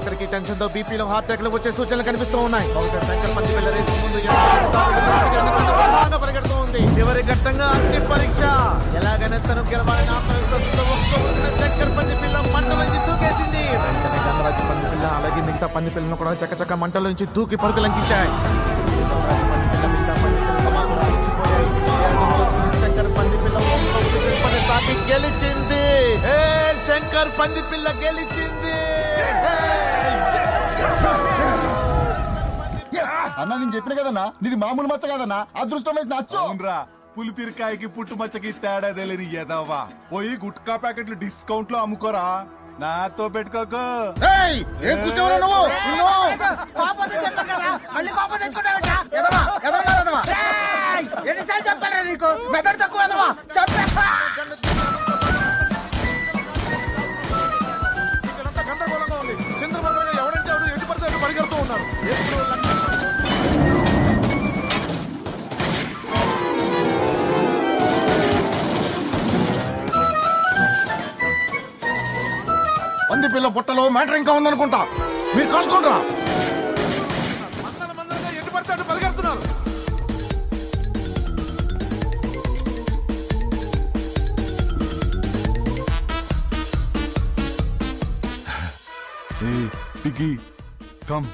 ఒకరికి టెన్షన్ తో బీపీలో హార్ట్ అటాక్ వచ్చే సూచనలు కనిపిస్తూ ఉన్నాయి. బహుశా శంకర్ పంది పిల్ల రేసు ముందు పరిగెడుతూ ఉంది. చివరి ఘట్టంగా అగ్ని పరీక్ష. ఎలాగైనా తను గెలవాలని ఆత్మవిశ్వాసంతో శంకర్ పంది పిల్ల మంటలోంచి దూకేసింది. వెంటనే గంగరాజు పంది పిల్ల అలాగే మిగతా పంది పిల్లను కూడా చక్కచక్క మంటలోంచి దూకి పరుగులంకించాయి. శంకర్ పంది పిల్ల సాటి గెలిచింది. శంకర్ పంది పిల్ల గెలిచింది. అన్న నేను చెప్పిన కదన్నా, నీది మామూలు మచ్చ కదన్నా, అదృష్టం వేసి నచ్చు. అవునరా, పులిపిరికాయకి పుట్టు మచ్చకి తేడా తెలియని ఎదవా. పోయి గుట్కా ప్యాకెట్లు డిస్కౌంట్ లో అమ్ముకోరా, నాతో పెట్టుకోకు. ఏం కూర్చోవరా నువ్వు? ఎన్నిసార్లు చెప్పారా నీకు? మెదడు తక్కువ గందరగోళంగా ఉంది. చంద్రబాబు ఎవరంటే ఎవరు ఎటు పడితే అటు పరిగెడుతూ ఉన్నారు. పంది పిల్ల పొట్టలో మ్యాటర్ ఇంకా ఉందనుకుంటా. మీరు కలుసుకుంటారా? ఎటు పడితే అటు పరిగెడుతున్నారు. Hey, Piggy, come.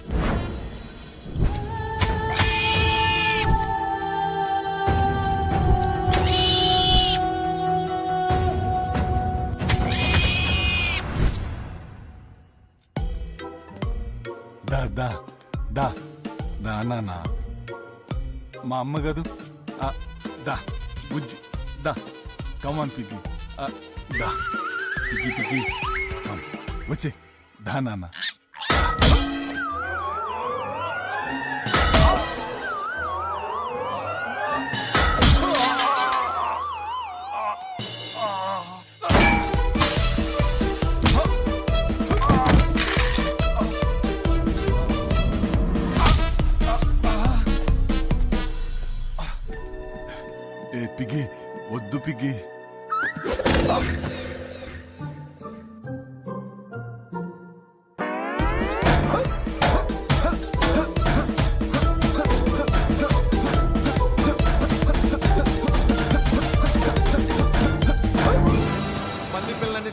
దా నాన్న, మా అమ్మ గదు. దా బుజ్జి, దా కమాన్ పిగ్గి, దా పిగ్గి పిగ్గి కమ్ వచ్చే, దా నాన్న. పిగ్గి వద్దు పిగ్గి.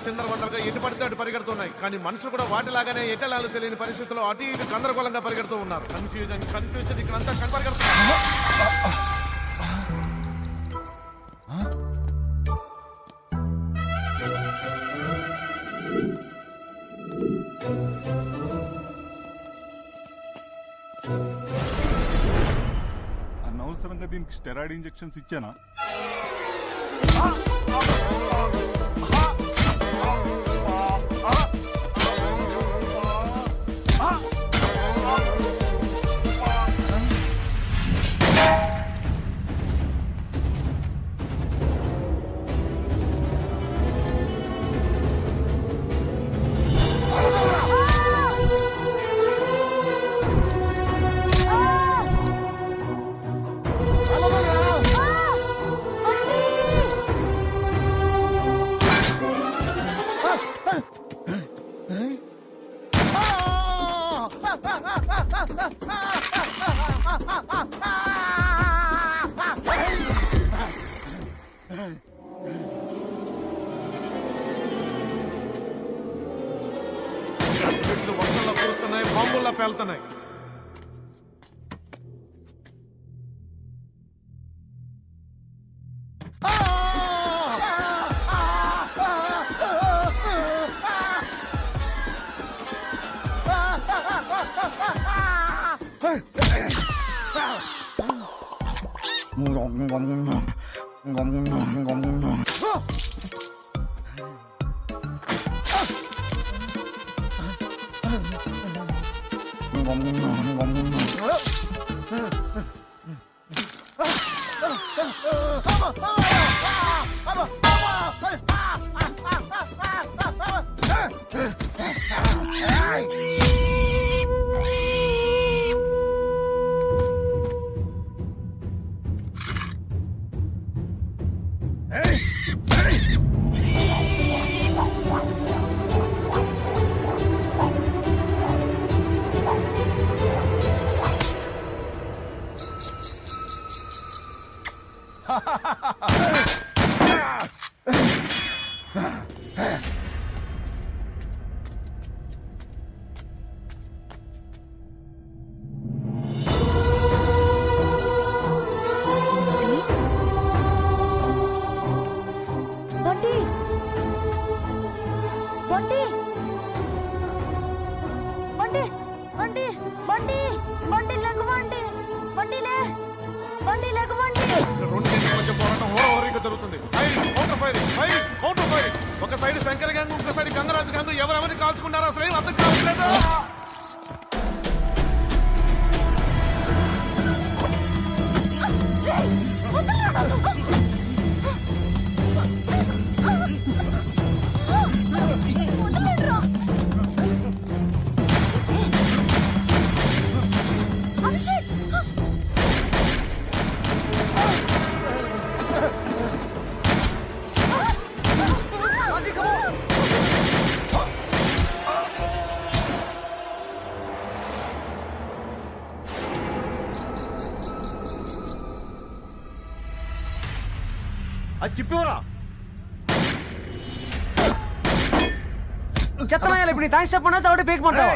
చిందరవందరగా ఎటు పడితే అటు పరిగెడుతున్నాయి. కానీ మనుషులు కూడా వాటిలాగానే ఎటలాలు తెలియని పరిస్థితుల్లో అటు ఇటు గందరగోళంగా పరిగెడుతూ ఉన్నారు. కన్ఫ్యూజన్ ఇక్కడంతా కనపరిగెడుతున్నారు. అనవసరంగా దీనికి స్టెరాయిడ్ ఇంజెక్షన్స్ ఇచ్చానా? వర్షంలో కురుస్తున్నాయి, బాంబుల్లో పేలుతున్నాయి. ఒక సైడ్ శంకర్ గ్యాంగ్, ఇంకో సైడ్ గంగరాజు గ్యాంగ్. ఎవరెవరిని కాల్చుకుంటారో అసలు ఏం అర్థం కావట్లేదు. అది చెప్పేవరా చెత్తనాయాలి. ఇప్పుడు నీ థ్యాంక్స్ చెప్పండి, తర్వాత పేకమంటావా?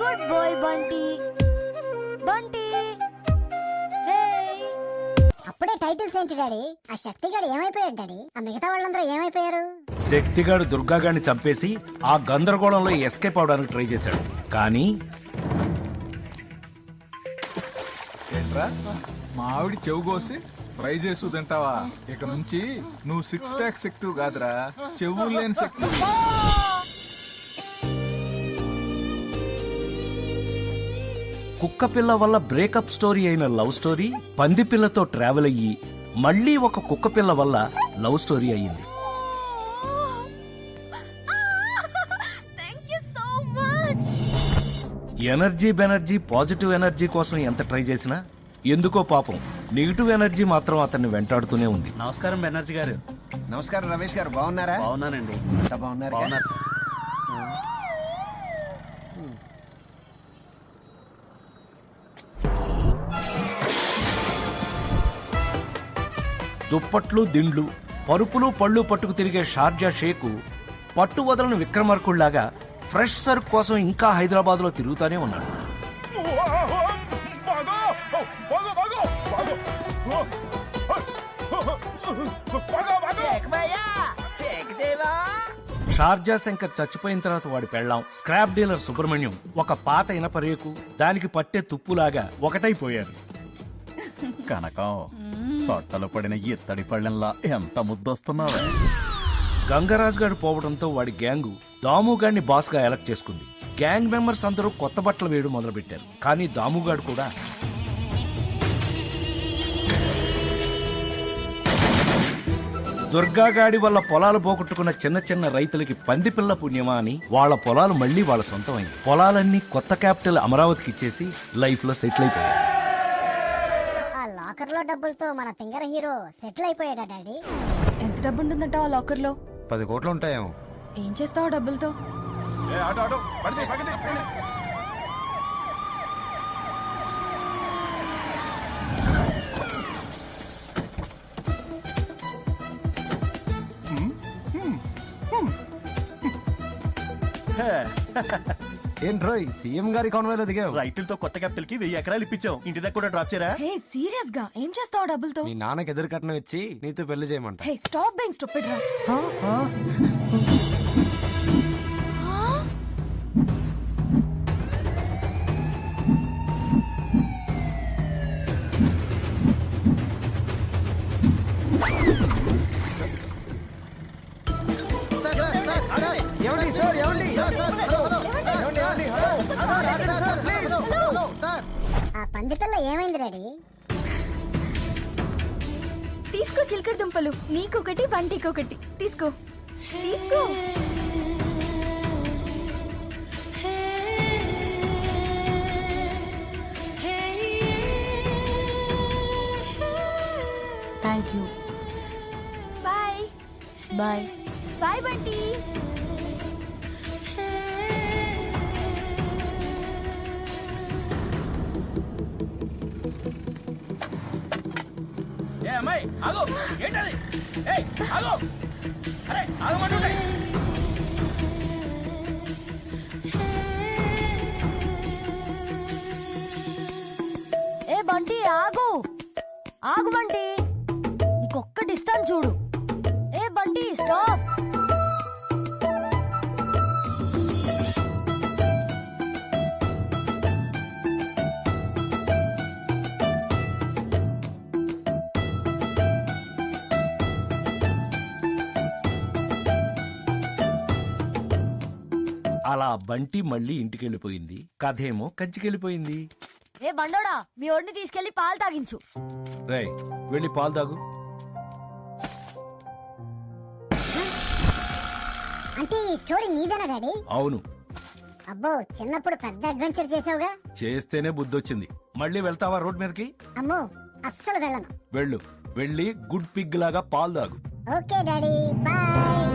Good boy Bunty. బంటి అప్పుడే టైటిల్స్ ఏంటి డాడీ? ఆ శక్తిగాడు ఏమైపోయాడు డాడీ? ఆ మిగతా వాళ్ళందరూ ఏమైపోయారు? శక్తిగాడు దుర్గాగాడిని చంపేసి ఆ గందరగోళంలో ఎస్కేప్ అవడానికి ట్రై చేశాడు. కానీ ఏంట్రా మా ఆవిడ చెవు కోసి ఫ్రై చేసు తింటావా? ఇక నుంచి నువ్వు 6 ప్యాక్ శక్తి కాదురా, చెవులు లేని శక్తి. కుక్కపిల్ల వల్ల బ్రేకప్ స్టోరీ అయిన లవ్ స్టోరీ పందిపిల్లతో ట్రావెల్ అయ్యి మళ్ళీ ఒక కుక్కపిల్ల వల్ల లవ్ స్టోరీ అయ్యింది. ఎనర్జీ బెనర్జీ పాజిటివ్ ఎనర్జీ కోసం ఎంత ట్రై చేసినా ఎందుకో పాపం నెగిటివ్ ఎనర్జీ మాత్రం అతన్ని వెంటాడుతూనే ఉంది. నమస్కారం బెనర్జీ గారు. నమస్కారం రమేష్ గారు, బాగున్నారా? బాగున్నానండి. బాగున్నారు బాగున్నారు సార్. దుప్పట్లు దిండ్లు పరుపులు పళ్ళు పట్టుకు తిరిగే షార్జా షేకు పట్టు వదలని విక్రమార్కుళ్లాగా ఫ్రెష్ సరుకు కోసం ఇంకా హైదరాబాద్ లో తిరుగుతానే ఉన్నాడు. షార్జా శంకర్ చచ్చిపోయిన తర్వాత వాడి పెళ్ళాం స్క్రాప్ డీలర్ సుబ్రహ్మణ్యం ఒక పాత ఇనప రేకు దానికి పట్టే తుప్పులాగా ఒకటైపోయారు. కనకం సొట్టలు పడిన ఇత్తడి పళ్ళెంలా ఎంత ముద్దొస్తున్నావు. గంగరాజు గారు పోవడంతో వాడి గ్యాంగు దాముగాడిని బాస్ గా ఎలక్ట్ చేసుకుంది. గ్యాంగ్ మెంబర్స్ అందరూ కొత్త బట్టలు వేయడం మొదలు పెట్టారు. కానీ దాముగాడు కూడా దుర్గాగాడి వల్ల పొలాలు పోగొట్టుకున్న చిన్న చిన్న రైతులకి పందిపిల్ల పుణ్యమా అని వాళ్ళ పొలాలు మళ్లీ వాళ్ళ సొంతమైంది. పొలాలన్నీ కొత్త క్యాపిటల్ అమరావతికి ఇచ్చేసి లైఫ్ లో సెటిల్ అయిపోయారు. ఆ లాకర్ లో డబ్బులతో మన తింగర హీరో సెటిల్ అయిపోయాడా డాడీ? ఎంత డబ్బు ఉంటుందంట ఆ లాకర్ లో? 10 కోట్లు ఉంటాయేమో. ఏం చేస్తావు డబ్బులతో? ఏంట్రోయ్ సీఎం గారి కాన్వాయ్లో దిగావు? రైతులతో కొత్త క్యాపిటల్ కి 1000 ఎకరాలు ఇప్పించాం. ఇంటి దగ్గర కూడా డ్రాప్ చేయరా? హే సీరియస్ గా ఏం చేస్తావు డబ్బులతో? మీ నాన్నకి ఎదురు కట్నం ఇచ్చి నీతో పెళ్లి చేయమంట. హే స్టాప్ బీయింగ్ స్టూపిడ్ రా. ఆ పందిపిల్ల ఏమైంది డాడీ? తీసుకో చిలకడ దుంపలు, నీకొకటి వంటికొకటి. తీసుకో తీసుకో. Thank you. Bye bye bye Bunty. అమ్మాయి ఆగు, ఏంటది? ఏయ్ ఆగు, అరే ఆగమంటుంటే. ఏ బంటి ఆగు, ఆగు బంటి, నీకొక్కటి ఇస్తాను చూడు. ఏ బంటి స్టాప్. అలా బంటి మళ్ళీ ఇంటికెళ్ళిపోయింది. కథేమో కంచికెళ్ళిపోయింది. ఏ బండోడా, మీ ఓడిని తీసుకెళ్లి పాలు తాగించు. రేయ్ వెళ్ళి పాలు తాగు. అంటే ఈ స్టోరీ నీదేనా డాడీ? అవును. అబ్బో చిన్నప్పుడు పెద్ద అడ్వెంచర్ చేసావుగా. చేస్తేనే బుద్ధొచ్చింది. మళ్ళీ వెళ్తావా రోడ్ మీదకి? అమ్మో అస్సలు వెళ్ళను. వెళ్ళు, వెళ్ళి గుడ్ పిగ్ లాగా పాలు తాగు. Okay daddy bye.